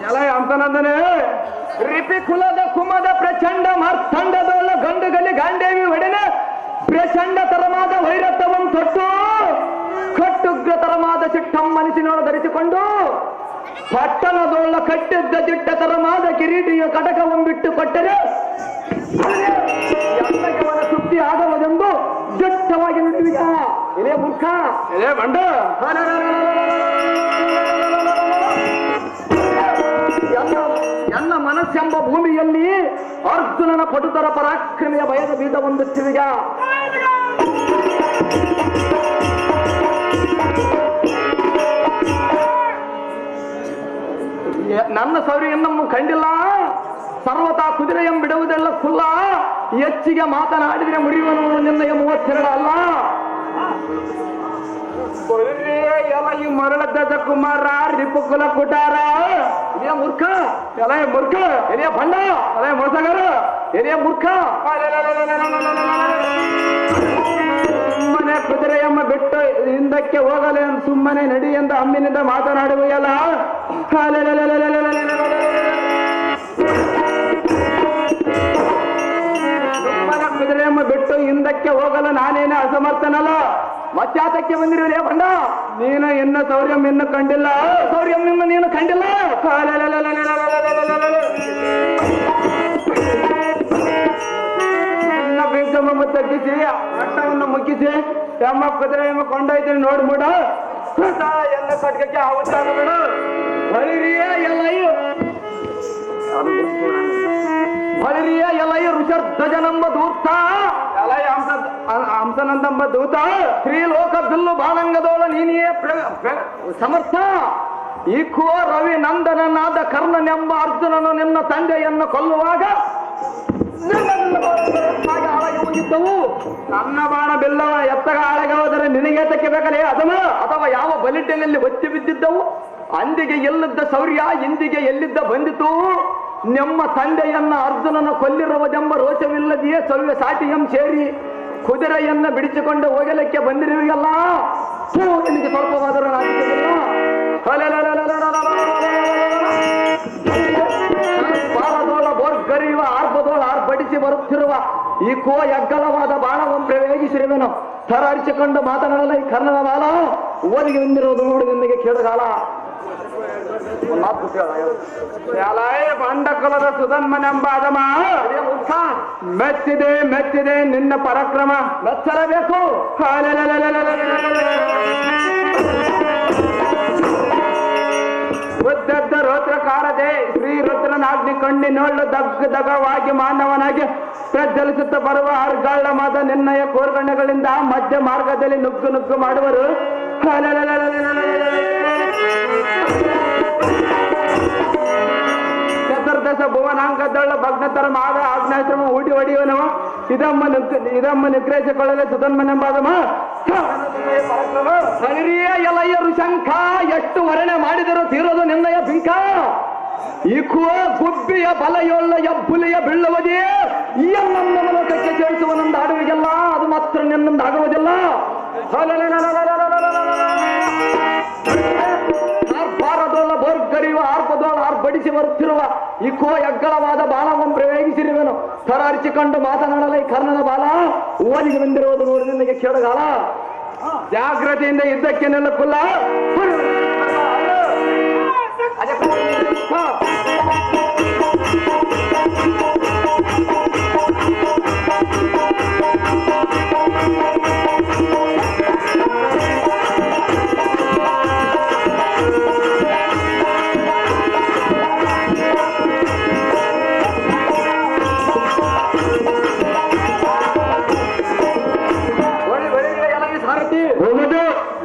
ಎಲೈ ಹಂಸನಂದನೇ, ರಿಪಿ ಕುಲದ ಕುಮದ ಪ್ರಚಂಡ ಮಾರ್ಥಂಡದೊಳ್ಳ ಗಂಡುಗಲಿ ಗಾಂಡೇವಿ ಒಡೆನ ಪ್ರಚಂಡ ತರಮಾದ ವೈರತ್ವಂ ತೊಟ್ಟು ಕಟ್ಟುಗ್ರ ತರಮಾದ ಚಿಟ್ಟಂ ಮನಸ್ಸಿನೊಳ ಧರಿಸಿಕೊಂಡು ಪಟ್ಟಣದೊಳ್ಳ ಕಟ್ಟಿದ್ದ ದಿಟ್ಟ ತರಮಾದ ಕಿರೀಟಿಯ ಕಟಕವಂ ಬಿಟ್ಟು ಕೊಟ್ಟರೆ ಎಲ್ಲವನ ಸುದ್ದಿ ಆಗವದೆಂದು ದಿಟ್ಟವಾಗಿ ನುಡಿವಿಗ. ಇದೇ ಮೂರ್ಖ, ಇದೇ ಬಂಡ. ನನ್ನ ಮನಸ್ಸೆಂಬ ಭೂಮಿಯಲ್ಲಿ ಅರ್ಜುನನ ಪಟುತರ ಪರಾಕ್ರಮೆಯ ಭಯದ ಬೀಜ ಹೊಂದುತ್ತಿವಿಗ. ನನ್ನ ಸೌರ್ಯವನ್ನು ಕಂಡಿಲ್ಲ. ಸರ್ವತಾ ಕುದುರೆಯಂ ಬಿಡುವುದೆಲ್ಲ ಕುಲ್ಲ. ಹೆಚ್ಚಿಗೆ ಮಾತನಾಡಿದ್ರೆ ಮುರಿಯುವನು ನಿನ್ನಯ 32 ಅಲ್ಲ. ಎಲ್ಲ ಈ ಮರಳದ ಕುಮಾರ ರಿಪುಕುಲ ಕುಟಾರ ಇದೇ ಮೂರ್ಖ, ಎಲ್ಲ ಮೂರ್ಖ, ಎಲೆಯ ಭಂಡ, ಎಲ್ಲ ಮೊಸಗರ, ಎಲೆಯ ಮೂರ್ಖ. ಸುಮ್ಮನೆ ಕುದುರೆಯಮ್ಮ ಬಿಟ್ಟು ಹಿಂದಕ್ಕೆ ಹೋಗಲೆ ಸುಮ್ಮನೆ ನಡಿ ಎಂದು ಅಮ್ಮಿನಿಂದ ಮಾತನಾಡುವೆಯಲ್ಲ. ಸುಮ್ಮನೆ ಕುದುರೆಯಮ್ಮ ಬಿಟ್ಟು ಹಿಂದಕ್ಕೆ ಹೋಗಲು ನಾನೇನು ಅಸಮರ್ಥನಲ್ಲ. ಮತ್ಯಾತಕ್ಕೆ ಬಂದಿರುವೆ ಭಂಡ? ನೀನು ಇನ್ನು ಸೌರ್ಯಂ ಇನ್ನು ಕಂಡಿಲ್ಲ. ಸೌರ್ಯಂ ನೀನು ಕಂಡಿಲ್ಲ. ನಿನ್ನ ಬೀಜಮ್ಮ ತಗ್ಗಿಸಿ ಅಟ್ಟವನ್ನು ಮುಗಿಸಿ ಎಮ್ಮ ಕುದುರೆ ಎಮ್ಮ ಕೊಂಡೊಯ್ತೀನಿ ನೋಡ್ಬಿಡ. ಎಲ್ಲ ಕಟ್ಕಕ್ಕೆ ಆಗುತ್ತಾಗಬೇಡ. ಬಳಿರಿಯ ಎಲೈ ಬಳಿರಿಯ ಎಲೈ ಋಷರ್ಧಜನೆಂಬ ದೂತ ಹಂಸನಂದೆಂಬ ದೂತ ಶ್ರೀಲೋಕ ಬಿಲ್ಲು ಬಾಣಂಗದೋಳ ನೀನಿಯೇ ಸಮರ್ಥ. ಈಕೋ ರವಿ ನಂದನನಾದ ಕರ್ಣನೆಂಬ ಅರ್ಜುನನು ನಿನ್ನ ತಂದೆಯನ್ನು ಕೊಲ್ಲುವಾಗ ಹಾಗೆ ಹೋಗಿದ್ದವು. ನನ್ನ ಬಾಣ ಬಿಲ್ಲವ ಎತ್ತಗ ಆಳೆಗೆ ಹೋದರೆ ನಿನಗೆ ತೆಕ್ಕಬೇಕಲೇ ಅದಮ. ಅಥವಾ ಯಾವ ಬಲಿಟೆಯಲ್ಲಿ ಒತ್ತಿ ಬಿದ್ದಿದ್ದವು. ಅಂದಿಗೆ ಎಲ್ಲಿದ್ದ ಶೌರ್ಯ ಇಂದಿಗೆ ಎಲ್ಲಿದ್ದ ಬಂದಿತು. ನಮ್ಮ ತಂದೆಯನ್ನ ಅರ್ಜುನನ ಕೊಲ್ಲಿರುವುದೆಂಬ ರೋಷವಿಲ್ಲದೆಯೇ ಸವ್ಯ ಸಾಟಿಯಂ ಸೇರಿ ಕುದುರೆಯನ್ನ ಬಿಡಿಸಿಕೊಂಡು ಹೋಗಲಿಕ್ಕೆ ಬಂದಿರುವಿಯಲ್ಲ. ನಿನಗೆ ಸ್ವಲ್ಪವಾದರೂ ನಾಚಿಕೆಯಿಲ್ಲ. ಬಾರದೋಳ ಬೋರ್ಗರಿಯುವ ಆರ್ಬದೋಳ ಆರ್ಬಡಿಸಿ ಬರುತ್ತಿರುವ ಈ ಕೋ ಎಗ್ಗಲವಾದ ಬಾಣವನ್ನು ಪ್ರವೇಶಿಸಿರುವೆನು. ಥರರಿಸಿಕೊಂಡು ಮಾತನಾಡಲ್ಲ ಈ ಕನ್ನಡ ಬಾಲ ಓದಿಗೆ ಬಂದಿರುವುದು ನೋಡಿ ನಿಮಗೆ ಕೇಳಗಾಲ. ಪಾಂಡಕುಲದ ಸುಧನ್ಮನೆಂಬ ಅದಮ ಮೆಚ್ಚಿದೆ ಮೆಚ್ಚಿದೆ ನಿನ್ನ ಪರಾಕ್ರಮ. ಮೆಚ್ಚಲೇಬೇಕು. ಉದ್ದದ್ದ ರೋತ್ರಕಾರದೆ ಶ್ರೀ ರುದ್ರನಾಗ್ನಿ ಕಣ್ಣಿನೊಳ್ಳು ದಗವಾಗಿ ಮಾನವನಾಗಿ ಪ್ರಜ್ವಲಿಸುತ್ತ ಬರುವ ಆರ್ಗಾಳ ಮಾದ ನಿನ್ನಯ ಕೋರ್ಗಣ್ಣಗಳಿಂದ ಮಧ್ಯ ಮಾರ್ಗದಲ್ಲಿ ನುಗ್ಗು ನುಗ್ಗು ಮಾಡುವರು. ಚತುರ್ದಶ ಭುವನಾಂಗದೊಳ್ಳ ಭಗ್ನತರ ಮಾದ ಆಗ್ನೇಶ್ರಮ ಊಟಿ ಹೊಡೆಯುವನವ ಇದಮ್ಮ ನಿಗ್ರಹಿಸಿಕೊಳ್ಳಲೆ ಸುಧನ್ಮನೆಂಬಾದಮ. ಸರಿಯ ಎಲಯ್ಯರು ಶಂಖ ಎಷ್ಟು ವರ್ಣೆ ಮಾಡಿದರೂ ತೀರೋದು ನಿನ್ನಯ ಬಿಂಕ. ಈಕುವ ಗುಬ್ಬಿಯ ಬಲೆಯೊಳ್ಳ ಎಬ್ಬುಲಿಯ ಬೀಳುವುದೇ ಈ ನಮ್ಮ ಮೂಲಕಕ್ಕೆ ಸೇರಿಸುವನೊಂದು ಆಡುವಿಗೆಲ್ಲ ಅದು ಮಾತ್ರ ನಿನ್ನೊಂದು ಆಗುವುದಿಲ್ಲ. ಬಾರದೋಳ ಬೋರ್ಗರಿಯುವ ಆರ್ಪದೋಳ ಆರ್ಬಡಿಸಿ ಬರುತ್ತಿರುವ ಈ ಕೋ ಎಗ್ಗಳವಾದ ಬಾಣವನ್ನು ಪ್ರಯೋಗಿಸಿರುವೆನು. ಥರರಿಸಿಕೊಂಡು ಮಾತನಾಡಲ ಈ ಕರ್ಣದ ಬಾಲ ಓದಿಗೆ ಬಂದಿರುವುದು ನೋಡಿ ನಿನಗೆ ಕೇಳಗಾಲ. ಜಾಗ್ರತೆಯಿಂದ ಯುದ್ಧಕ್ಕೆ ನಿಲ್ಲುತ್ತಿಲ್ಲ.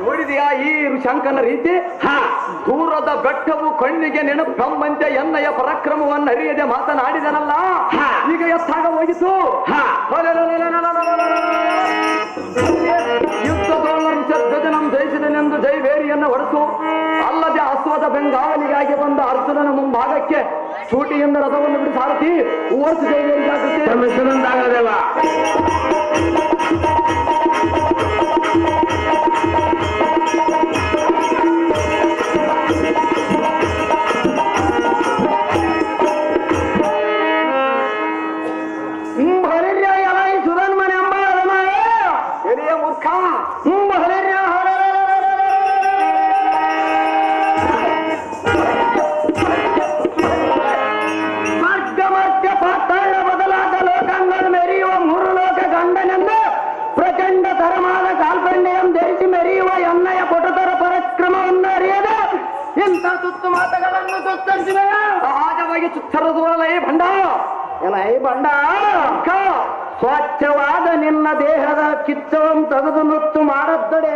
ನೋಡಿದೆಯಾ ಈ ಶಂಕನ ರೀತಿ? ದೂರದ ಬೆಟ್ಟವು ಕಣ್ಣಿಗೆ ನೆನಪಂಬಂತೆ ಎನ್ನಯ ಪರಾಕ್ರಮವನ್ನು ಅರಿಯದೆ ಮಾತನಾಡಿದನಲ್ಲ. ಈಗ ಎತ್ತಾಗ ಹೋಗಿತು. ಯುದ್ಧದೋಳಂ ಜಯಿಸಿದನೆಂದು ಜೈವೇರಿಯನ್ನು ಹೊಡೆಸು. ಅಲ್ಲದೆ ಅಶ್ವದ ಬೆಂಗಾವಲಿಗಾಗಿ ಬಂದ ಅರ್ಜುನನ ಮುಂಭಾಗಕ್ಕೆ ಚೂಟಿಯಿಂದ ರಥವನ್ನು ಬಿಡಿ ಸಾರಥಿ ಓಡಿಸಿ ಜೈವೇರಿಗಾಗುತ್ತೆ. ಸುಧನ್ಮನೆಂಬ ಎಲೆಯ ಮೂರ್ಖ ಮಾರ್ಗ ಪಾತಾಳ ಬದಲಾದ ಲೋಕಂಗಳು ಮೆರೆಯುವ ಮೂರು ಲೋಕ ಗಂಡನೆಂದು ಪ್ರಚಂಡ ತರಮಾದ ಕಾಲ್ಪಂಡೆಯಂ ಧರಿಸಿ ಮೆರೆಯುವ ಎನ್ನಯ ಪುಟತರ ಪರಾಕ್ರಮವನ್ನು ಅರಿಯದ ಇಂಥ ಸುತ್ತು ಮಾತುಗಳನ್ನು ಸುತ್ತರಿಸಿವೆ. ಸಹಜವಾಗಿ ಚುತ್ತರದೋಳಲ ಏ ಭಂಡ ಎಲ್ಲ ಈ ಬಂಡ ಸ್ವಚ್ಛವಾದ ನಿನ್ನ ದೇಹದ ಕಿಚ್ಚವಂ ತೆಗೆದು ನುತ್ತು ಮಾಡದ್ದಡೆ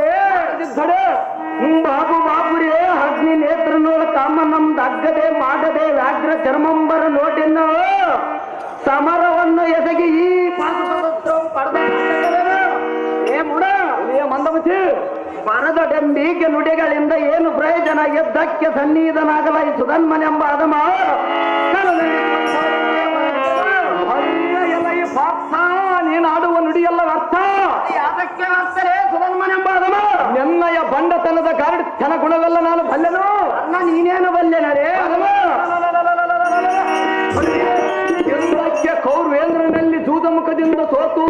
ಬಾಬು ಬಾಬುರೇ ಅಗ್ನಿ ನೇತ್ರ ನೋಡ ಕಾಮ ನಮ್ದು ಅಗ್ಗದೆ ಮಾಡದೆ ವ್ಯಾಘ್ರ ಚರ್ಮಂಬರ ನೋಡಿನ ಸಮರವನ್ನು ಎಸಗಿ ಈ ಮಂದಮತಿ ಮರದ ಡಂಬಿಗೆ ನುಡಿಗಳಿಂದ ಏನು ಪ್ರಯೋಜನ ಎದ್ದಕ್ಕೆ ಸನ್ನಿಧನಾಗಲ ಈ ಸುಧನ್ಮನೆಂಬ ಅದಮ ನೀನಾಡುವ ನುಡಿಯಲ್ಲ ಅರ್ಥ ಅದಕ್ಕೆ ಅರ್ಥರೇ ಸುಧನ್ಮನೆಂಬ ಅದಮ ನೆನ್ನಯ ಬಂಡತನದ ಗಾರ್ಡ್ ಗುಣವೆಲ್ಲ ನಾನು ಬಲ್ಲೆನು ಅನ್ನ ನೀನೇನು ಬಲ್ಲೆನರೇ ಅದಮ ಕೌರವೇಂದ್ರನಲ್ಲಿ ಜೂದಮುಖದಿಂದ ಸೋತು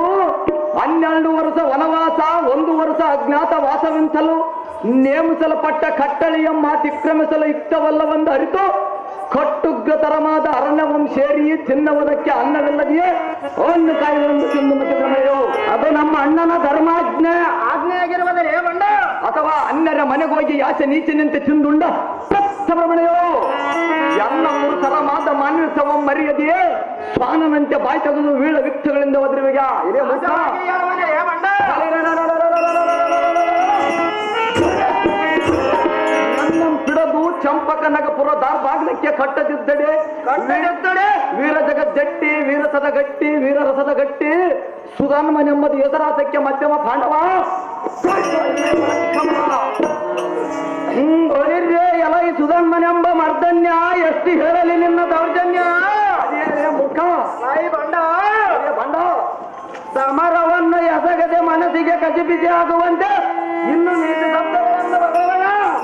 12 ವರ್ಷ ವನವಾಸ 1 ವರ್ಷ ಅಜ್ಞಾತ ವಾಸವೆಂತಲೂ ನೇಮಿಸಲ್ಪಟ್ಟ ಕಟ್ಟಳೆಯಮ್ಮ ಅತಿಕ್ರಮಿಸಲು ಇಷ್ಟವಲ್ಲವೆಂದು ಅರಿತು ಕಟ್ಟುಗ್ರತರವಾದ ಅರಣ್ಯವಂ ಸೇರಿ ತಿನ್ನವುದಕ್ಕೆ ಅನ್ನವಿಲ್ಲದೆಯೇ ಒಂದು ಕಾಯಿಗಳನ್ನು ತಿಂದು ಮತಕ್ರಮೆಯೋ ಅದು ನಮ್ಮ ಅಣ್ಣನ ಧರ್ಮಾಜ್ಞೆ ಆಗಿರುವುದರೆ ಬಂಡ ಅಥವಾ ಅನ್ಯರ ಮನೆಗೋಗಿ ಯಾಸೆ ನೀಚನಂತೆ ತಿಂದುಂಡ ಸತ್ಸಭ್ರಮಣೆಯೋ ಎಲ್ಲ 3 ತರವಾದ ಮಾನ್ಯಸವಂ ಮರೆಯದೆಯೇ ಸ್ವಾನನಂತೆ ಬಾಯಿ ತೆಗೆದು ವೀಳ ವಿಕ್ಷಗಳಿಂದ ಒದರುವಿಗ ಇದೇ ಬಿಡದು ಚಂಪಕ ನಗಪುರ ದಾರ್ಬಾಗ್ಲಕ್ಕೆ ಕಟ್ಟದಿದ್ದಡೆ ವೀರ ಜಗಜ್ಜಟ್ಟಿ ವೀರಸದ ಗಟ್ಟಿ ವೀರರಸದ ಗಟ್ಟಿ ಸುಧನ್ಮನೆಂಬುದು ಎದುರಾತಕ್ಕೆ ಮಧ್ಯಮ ಪಾಂಡವ ಎಲ್ಲ ಈ ಸುಧನ್ಮನೆಂಬ ಮರ್ದನ್ಯ ಎಷ್ಟು ಹೇಳಲಿ ನಿನ್ನ ದೌರ್ಜನ್ಯ ಮುಖ ಬಂಡ ಸಮರವನ್ನು ಎಸಗದೆ ಮನಸ್ಸಿಗೆ ಕಸಿಪಿಸಿ ಆಗುವಂತೆ ಇನ್ನು ನೀತಿ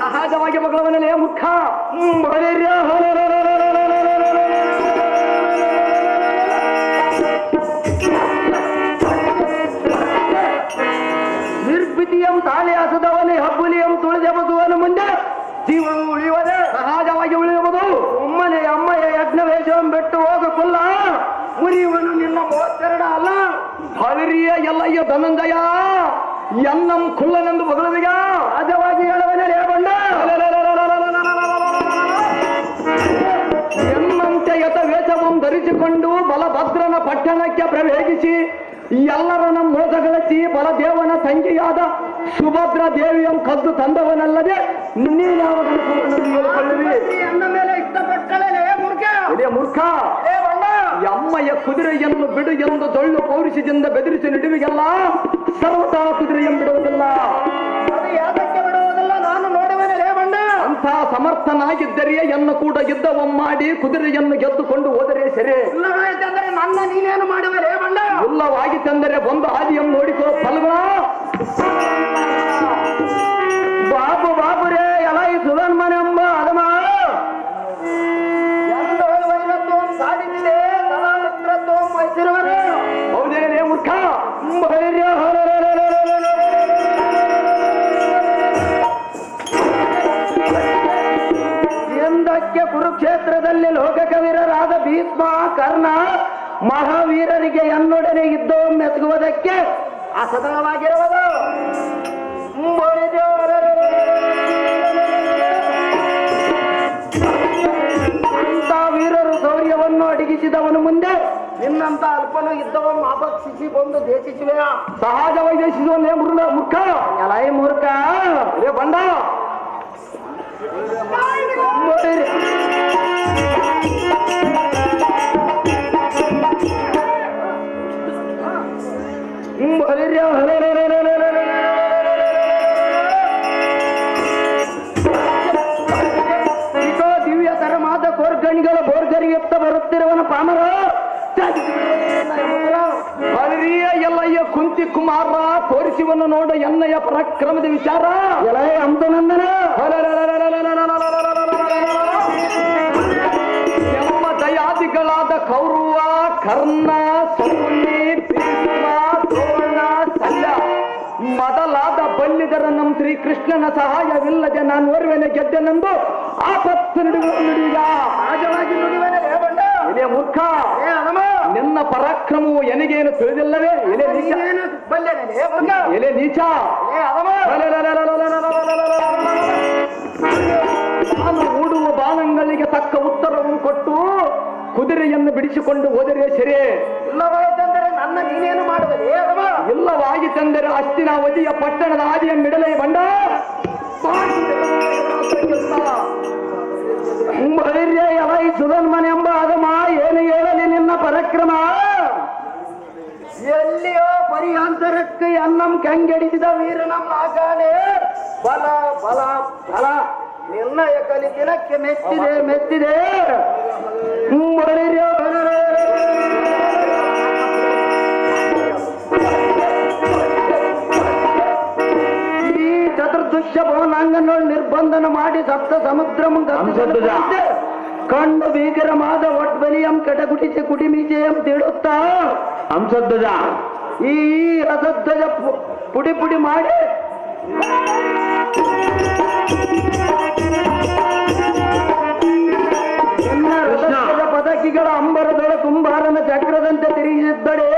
ಸಹಜವಾಗಿ ಮಗಳವನಲ್ಲಿ ಮುಖ ನಿರ್ಭೀತಿಯಂ ತಾಳೆ ಹಸದವನೇ ಹಬ್ಬುಲಿಯಂ ತುಳಿದೆಬುದುವನು ಮುಂದೆ ಜೀವನ ಉಳಿಯುವುದೇ ಸಹಜವಾಗಿ ಉಳಿಯುವುದು ಒಮ್ಮನೆ ಅಮ್ಮಯ ಯಜ್ಞವೇಶವಂ ಬಿಟ್ಟು ಹೋಗಕ್ಕಲ್ಲ ಮುರಿಯುವನು ನಿನ್ನ 32 ಅಲ್ಲ ಹರಿಯ ಎಲ್ಲಯ್ಯ ಧನಂಜಯ ಎನ್ನಂ ಕುಳ್ಳನೆಂದು ಮಗಳವಿಗ ಸಹಜವಾಗಿ ಹೇಳುವನೇ ರೇಗೊಂಡ ಎನ್ನಂತೆ ಯತ ವೇಷವಂ ಧರಿಸಿಕೊಂಡು ಬಲಭದ್ರನ ಪಟ್ಟಣಕ್ಕೆ ಪ್ರವೇಶಿಸಿ ಎಲ್ಲರನ್ನ ಮೋಸಗೊಳಿಸಿ ಬಲದೇವನ ತಂಗಿಯಾದ ಸುಭದ್ರ ದೇವಿಯಂ ಕದ್ದು ತಂದವನಲ್ಲದೆ ಮೂರ್ಖ ಅಮ್ಮಯ್ಯ ಕುದುರೆಯನ್ನು ಬಿಡು ಎಂದು ದೊಳ್ಳು ಪೌರುಷದಿಂದ ಬೆದರಿಸಿ ನಿಡುವಿಗೆಲ್ಲ ಸರ್ವತಾ ಕುದುರೆಯನ್ನು ಬಿಡುವುದಿಲ್ಲ ನಾನು ನೋಡುವನೇ ಬಂಡ ಅಂಥ ಸಮರ್ಥನಾಗಿದ್ದರೆ ಎನ್ನು ಕೂಡ ಯುದ್ಧವಂ ಮಾಡಿ ಕುದುರೆಯನ್ನು ಗೆದ್ದುಕೊಂಡು ಹೋದರೆ ಸರಿ ಇಲ್ಲವಾಯಿತೆಂದರೆ ನನ್ನ ನೀನೇನು ಮಾಡುವರೇ ಬಂಡ ಇಲ್ಲವಾಗಿತ್ತೆಂದರೆ ಒಂದು ಆದಿಯನ್ನು ನೋಡಿಕೋ ಫಲ್ಗುಣ ಬಾಬುರೇ ಎಲ್ಲ ಈ ಸುಧನ್ಮನೆಂಬ ಅದಮ ಹೌದೇನೇ ಮೂರ್ಖ ಎಂದಕ್ಕೆ ಕುರುಕ್ಷೇತ್ರದಲ್ಲಿ ಲೋಕಕವೀರರಾದ ಭೀಷ್ಮ ಕರ್ಣ ಮಹಾವೀರರಿಗೆ ಎನ್ನೊಡನೆ ಯುದ್ಧವನ್ನು ಮೆಚ್ಚುವುದಕ್ಕೆ ಅಸದವಾಗಿರುವುದು ಅಂತ ವೀರರು ಶೌರ್ಯವನ್ನು ಅಡಗಿಸಿದವನು ಮುಂದೆ ನಿನ್ನಂತ ಅಲ್ಪನು ಯುದ್ಧವನ್ನು ಅಪೇಕ್ಷಿಸಿ ಬಂದು ದೇಶಿಸುವೆಯ ಸಹಜವಾಗಿ ದೇಶಿಸುವನೇ ಮುಖ ಎಲಾಯಿ ಮೂರ್ಖ ರೇ ಬಂಡ ದಿವ್ಯ ತರಮಾದ ಕೋರ್ಗಣಿಗಳ ಬೋರ್ಗರಿಗೆತ್ತ ಬರುತ್ತಿರುವನ ಪಾಮರ ಹರಿಯ ಎಲ್ಲಯ್ಯ ಕುಂತಿ ಕುಮಾರ ತೋರಿಸುವನು ನೋಡ ಎನ್ನಯ್ಯ ಪರಾಕ್ರಮದ ವಿಚಾರ ಎಲಯ ಅಂತನಂದನ ಎಮ್ಮ ದಯಾದಿಗಳಾದ ಕೌರವ ಕರ್ಣ ಸೌನಿ ಭೀಷ್ಮ ದ್ರೋಣ ಶಲ್ಯ ಮೊದಲಾದ ಬಲ್ಲಿದರ ನಮ್ಮ ಶ್ರೀಕೃಷ್ಣನ ಸಹಾಯವಿಲ್ಲದೆ ನಾನು ಓರ್ವೆನೆ ಗೆದ್ದೆನೆಂದು ಆಪತ್ತು ನುಡಿಗ ಸಹಜವಾಗಿ ನುಡಿವನೇ ಇದೇ ಮೂರ್ಖ ನಿನ್ನ ಪರಾಕ್ರಮವು ಎನಗೇನು ತಿಳಿದಿಲ್ಲವೇ ಎಲೆ ನೀಚ ನಾನು ಹೂಡುವ ಬಾಣಗಳಿಗೆ ತಕ್ಕ ಉತ್ತರವನ್ನು ಕೊಟ್ಟು ಕುದುರೆಯನ್ನು ಬಿಡಿಸಿಕೊಂಡು ಹೋದರೆ ಸರಿ ಇಲ್ಲವಾಯಿತೆಂದರೆ ನನ್ನ ನೀನೇನು ಮಾಡುತ್ತದೆ ಇಲ್ಲವಾಗಿತ್ತೆಂದರೆ ಹಸ್ತಿನಾವತಿಯ ಪಟ್ಟಣದ ಆದಿಯನ್ನಿಡಲೇ ಬಂಡ ಸುಧನ್ಮನೆಂಬ ಅದಮ ಏನು ಹೇಳಲಿ ನಿನ್ನ ಪರಾಕ್ರಮ ಯುದ್ಧಕ್ಕೆ ಅನ್ನಂ ಕಂಗೆಡಿಸಿದ ವೀರ ನಮ್ಮ ಆಗಾಣೆ ಬಲ ಬಲ ಬಲ ನಿರ್ಣಯ ಕಲಿ ದಿನಕ್ಕೆ ಮೆಚ್ಚಿದೆ ಈ ಚತುರ್ದೃಶ್ಯ ಭವನಾಂಗನೊಳ್ ನಿರ್ಬಂಧನ ಮಾಡಿ ಸಪ್ತ ಸಮುದ್ರ ಕಂಡು ಭೀಕರವಾದ ಒಟ್ಬಲಿಯಂ ಕಟಗುಟಿಸಿ ಕುಡಿಮೀಜೆಯಂ ತಿಳುತ್ತಾ ಹಂಸಧ್ವಜ ಈ ರಸಧ್ವಜ ಪುಡಿ ಪುಡಿ ಮಾಡಿ ಪದಕಿಗಳ ಅಂಬರದೊಳ ಕುಂಬಾರನ ಚಕ್ರದಂತೆ ತಿರುಗಿಸಿದ್ದಡೆ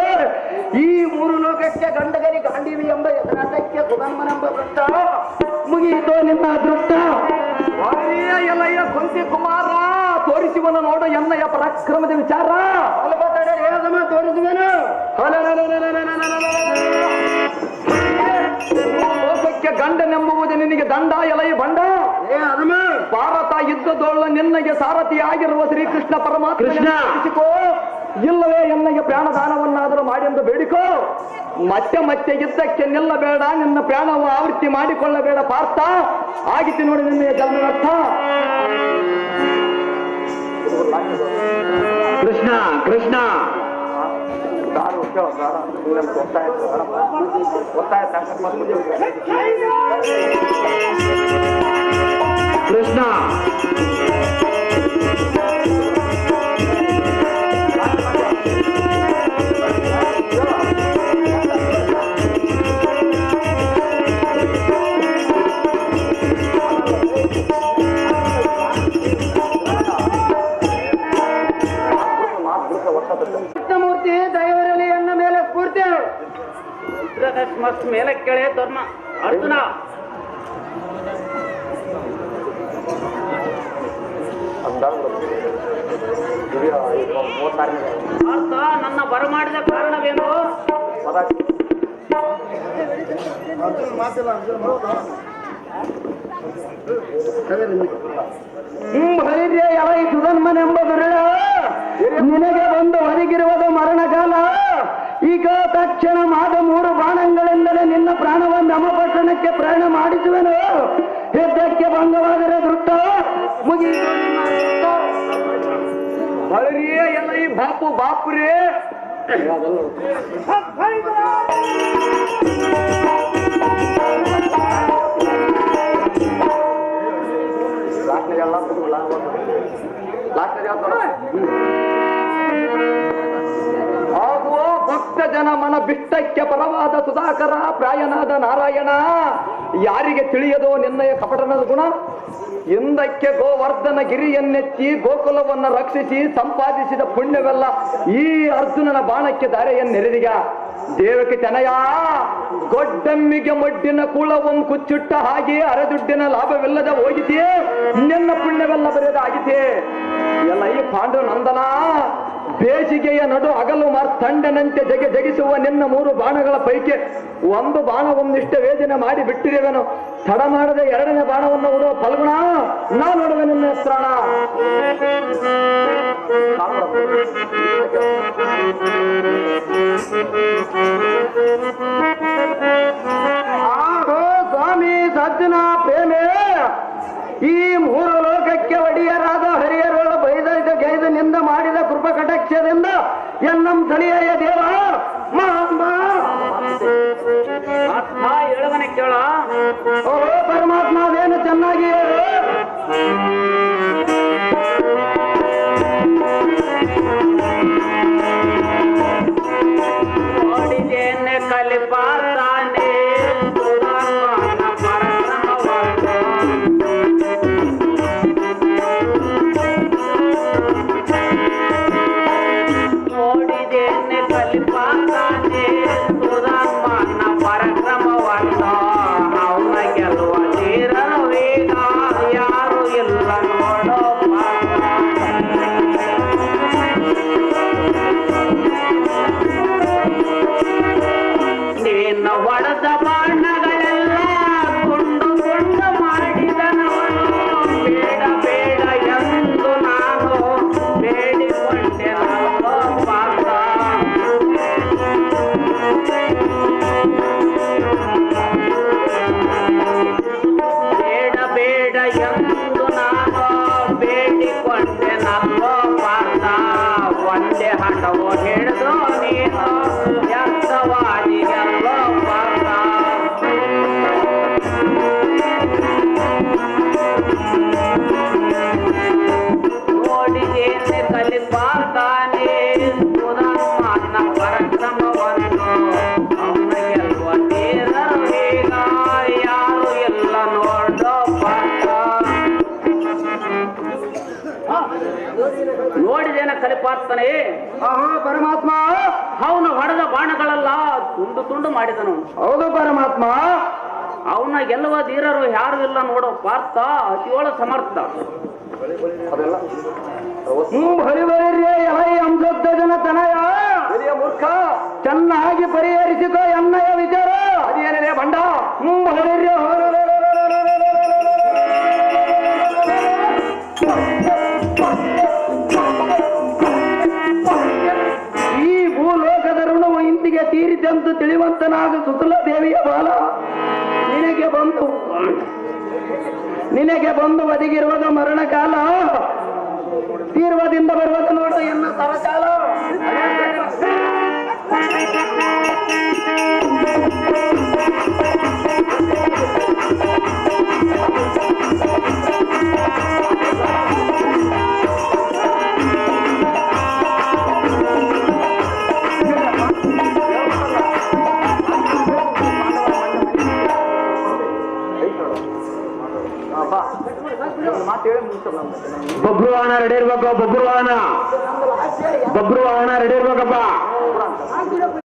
ಈ ಮೂರು ಲೋಕಕ್ಕೆ ಗಂಡಗರಿ ಗಾಂಡೀವಿ ಎಂಬ ಹೆಸರಾಟಕ್ಕೆ ಸುಗನ್ಮನೆಂಬ ವೃತ್ತ ಮುಗಿಯಿತೋ ನಿನ್ನ ಅದೃಷ್ಟ ಎಲಯ್ಯ ಕುಂತಿ ಕುಮಾರ ತೋರಿಸುವನ ನೋಡ ಎನ್ನಯ್ಯ ಪರಾಕ್ರಮದ ವಿಚಾರ ತೋರಿಸುವೇನು ಲೋಕಕ್ಕೆ ಗಂಡನೆಂಬುವುದು ನಿನಗೆ ದಂಡ ಎಲೈ ಬಂಡ ಭಾರತ ಯುದ್ಧದೊಳ್ಳ ನಿನ್ನಗೆ ಸಾರಥಿಯಾಗಿರುವ ಶ್ರೀಕೃಷ್ಣ ಪರಮಾತ್ಮ ಕೃಷ್ಣ ಇಲ್ಲವೇ ಎನ್ನಗೆ ಪ್ರಾಣದಾನವನ್ನಾದರೂ ಮಾಡಿ ಎಂದು ಬೇಡಿಕೋ ಮತ್ತೆ ಮತ್ತೆ ಯುದ್ಧಕ್ಕೆ ನಿಲ್ಲಬೇಡ ನಿನ್ನ ಪ್ರಾಣವು ಆವೃತ್ತಿ ಮಾಡಿಕೊಳ್ಳಬೇಡ ಪಾರ್ಥ ಆಗಿತ್ತು ನೋಡಿ ನಿನ್ನ ಜನ್ಮರ್ಥ ಕೃಷ್ಣ ಕೃಷ್ಣ ಕೃಷ್ಣ ಮೂರ್ತಿ ದೈವರಲ್ಲಿ ಎನ್ನ ಮೇಲೆ ಸ್ಫೂರ್ತಿ ಮೇಲೆ ಕೆಳೆ ಧರ್ಮ ಅರ್ಜುನ ನನ್ನ ಬರಮಾಡಿದ ಕಾರಣವೇನು ಎಲ್ಲ ಈ ಸುಧನ್ಮನೆಂಬ ದುರುಳ ನಿನಗೆ ಬಂದು ಒದಗಿರುವುದು ಮರಣಕಾಲ ಈಗ ತಕ್ಷಣ ಮಾದ 3 ಬಾಣಗಳಿಂದಲೇ ನಿನ್ನ ಪ್ರಾಣವನ್ನು ಅಮಪಟ್ಟಣಕ್ಕೆ ಪ್ರಯಾಣ ಮಾಡಿಸುವೆನು ಯುದ್ಧಕ್ಕೆ ಭಂಗವಾದರೆ ದೃಷ್ಟ ಮುಗಿಯಿತು ಬಳಿರಿಯೇ ಎಲ್ಲ ಈ ಬಾಪುರೇ ಆಗುವ ಭಕ್ತ ಜನ ಮನ ಬಿಟ್ಟಕ್ಕೆ ಪರವಾದ ಸುಧಾಕರ ಪ್ರಾಯನಾದ ನಾರಾಯಣ ಯಾರಿಗೆ ತಿಳಿಯದೋ ನಿನ್ನಯ ಕಪಟನದ ಗುಣ ಹಿಂದಕ್ಕೆ ಗೋವರ್ಧನ ಗಿರಿಯನ್ನೆಚ್ಚಿ ಗೋಕುಲವನ್ನು ರಕ್ಷಿಸಿ ಸಂಪಾದಿಸಿದ ಪುಣ್ಯವೆಲ್ಲ ಈ ಅರ್ಜುನನ ಬಾಣಕ್ಕೆ ದಾರೆಯನ್ನೆರೆದಿಗ ದೇವಕ್ಕೆ ತನಯ ಗೊಡ್ಡಮ್ಮಿಗೆ ಮೊಡ್ಡಿನ ಕೂಳವನ್ನು ಕುಚ್ಚುಟ್ಟ ಹಾಗೆ ಅರೆದುಡ್ಡಿನ ಲಾಭವಿಲ್ಲದ ಹೋಗಿದೆಯೇ ನಿನ್ನ ಪುಣ್ಯವೆಲ್ಲ ಬರೆಯದಾಗಿದೆ ಎಲ್ಲ ಈ ಪಾಂಡು ನಂದನ ಬೇಸಿಗೆಯ ನಡು ಹಗಲು ಮಾರ್ತಂಡನಂತೆ ಜಗಿಸುವ ನಿನ್ನ 3 ಬಾಣಗಳ ಪೈಕಿ ಒಂದು ಬಾಣವೊಂದಿಷ್ಟ ವೇದನೆ ಮಾಡಿ ಬಿಟ್ಟಿರುವೆನು ತಡ ಮಾಡದೆ 2ನೇ ಬಾಣವನ್ನು ಉಡುವ ಫಲ್ಗುಣ ನಾ ನೋಡುವೆ ನಿನ್ನ ಹೆಸರಾಣ ಆಹೋ ಸ್ವಾಮಿ ಸಜ್ಜನ ಪ್ರೇಮೇ ಈ 3 ಲೋಕಕ್ಕೆ ಒಡೆಯರಾದ ಹರಿಯರುಗಳ ಗೈದನಿಂದ ಮಾಡಿದ ಕೃಪ ಕಟಾಕ್ಷದಿಂದ ಎನ್ನಂ ತಳಿಯ ದೇವ ಹೇಳುವನೆ ಕೇಳ ಓ ಪರಮಾತ್ಮ ಅದೇನು ಚೆನ್ನಾಗಿ ಕಲಿಪಾತಾನೆ ನೋಡಿದೇನೆ ಕಲಿಪಾತಾನೆ ಸುಧಾಮನ ಪರಕ್ರಮವನ್ನ ಅವನ ಗೆಲ್ಲುವ ತೀರ ವೇಗ ಯಾರು ಇಲ್ಲ ನೋಡೋ ನಿನ್ನ ಒಡೆದ ಬಾಣಗಳೆಲ್ಲ ಗುಂಡು ಗುಂಡು ಮಾಡಿದನವನು ಬೇಡ ಬೇಡ ಎಂದು ನಾನು ಬೇಡಿಕೊಂಡೆ ಪಾಪ ಗೊತ್ತನೇ? ಪರಮಾತ್ಮ. ಅವನು ಹೊಡೆದ ಬಾಣಗಳೆಲ್ಲ ತುಂಡು ತುಂಡು ಮಾಡಿದನು. ಹೌದು ಪರಮಾತ್ಮ. ಅವನ ಗೆಲ್ಲುವ ಧೀರರು ಯಾರು ಇಲ್ಲ ನೋಡೋ ಪಾರ್ಥ ಅತಿಯೋಳ ಸಮರ್ಥ. ಹರಿವರಿ ಎಲೈ ಅಂಶದ ಜನ ತನಯ ಮೂರ್ಖ ಚೆನ್ನಾಗಿ ಪರಿಹರಿಸಿಕೋ ಎನ್ನಯ ವಿಚಾರ. ಅದೇನೇ ಬಂಡ ಹರಿರಿ ಈ ಭೂಲೋಕದ ಋಣವು ಇಂದಿಗೆ ತೀರಿದಂತು ತಿಳಿವಂತನಾಗ ಸುತಲ ದೇವಿಯ ಬಾಲ ನಿನಗೆ ಬಂದು ಒದಗಿರುವಾಗ ಮರಣ ಕಾಲ ತೀರ್ವದಿಂದ ಬರುವಾಗ ನೋಡು ಎನ್ನ ತರಕಾಲ. ಬಬ್ರು ವಾಹನ ರೆಡಿ ಇರ್ಬೇಕು. ಬಬ್ರು ವಾಹನ ರೆಡಿ ಇರ್ಬೇಕಪ್ಪ.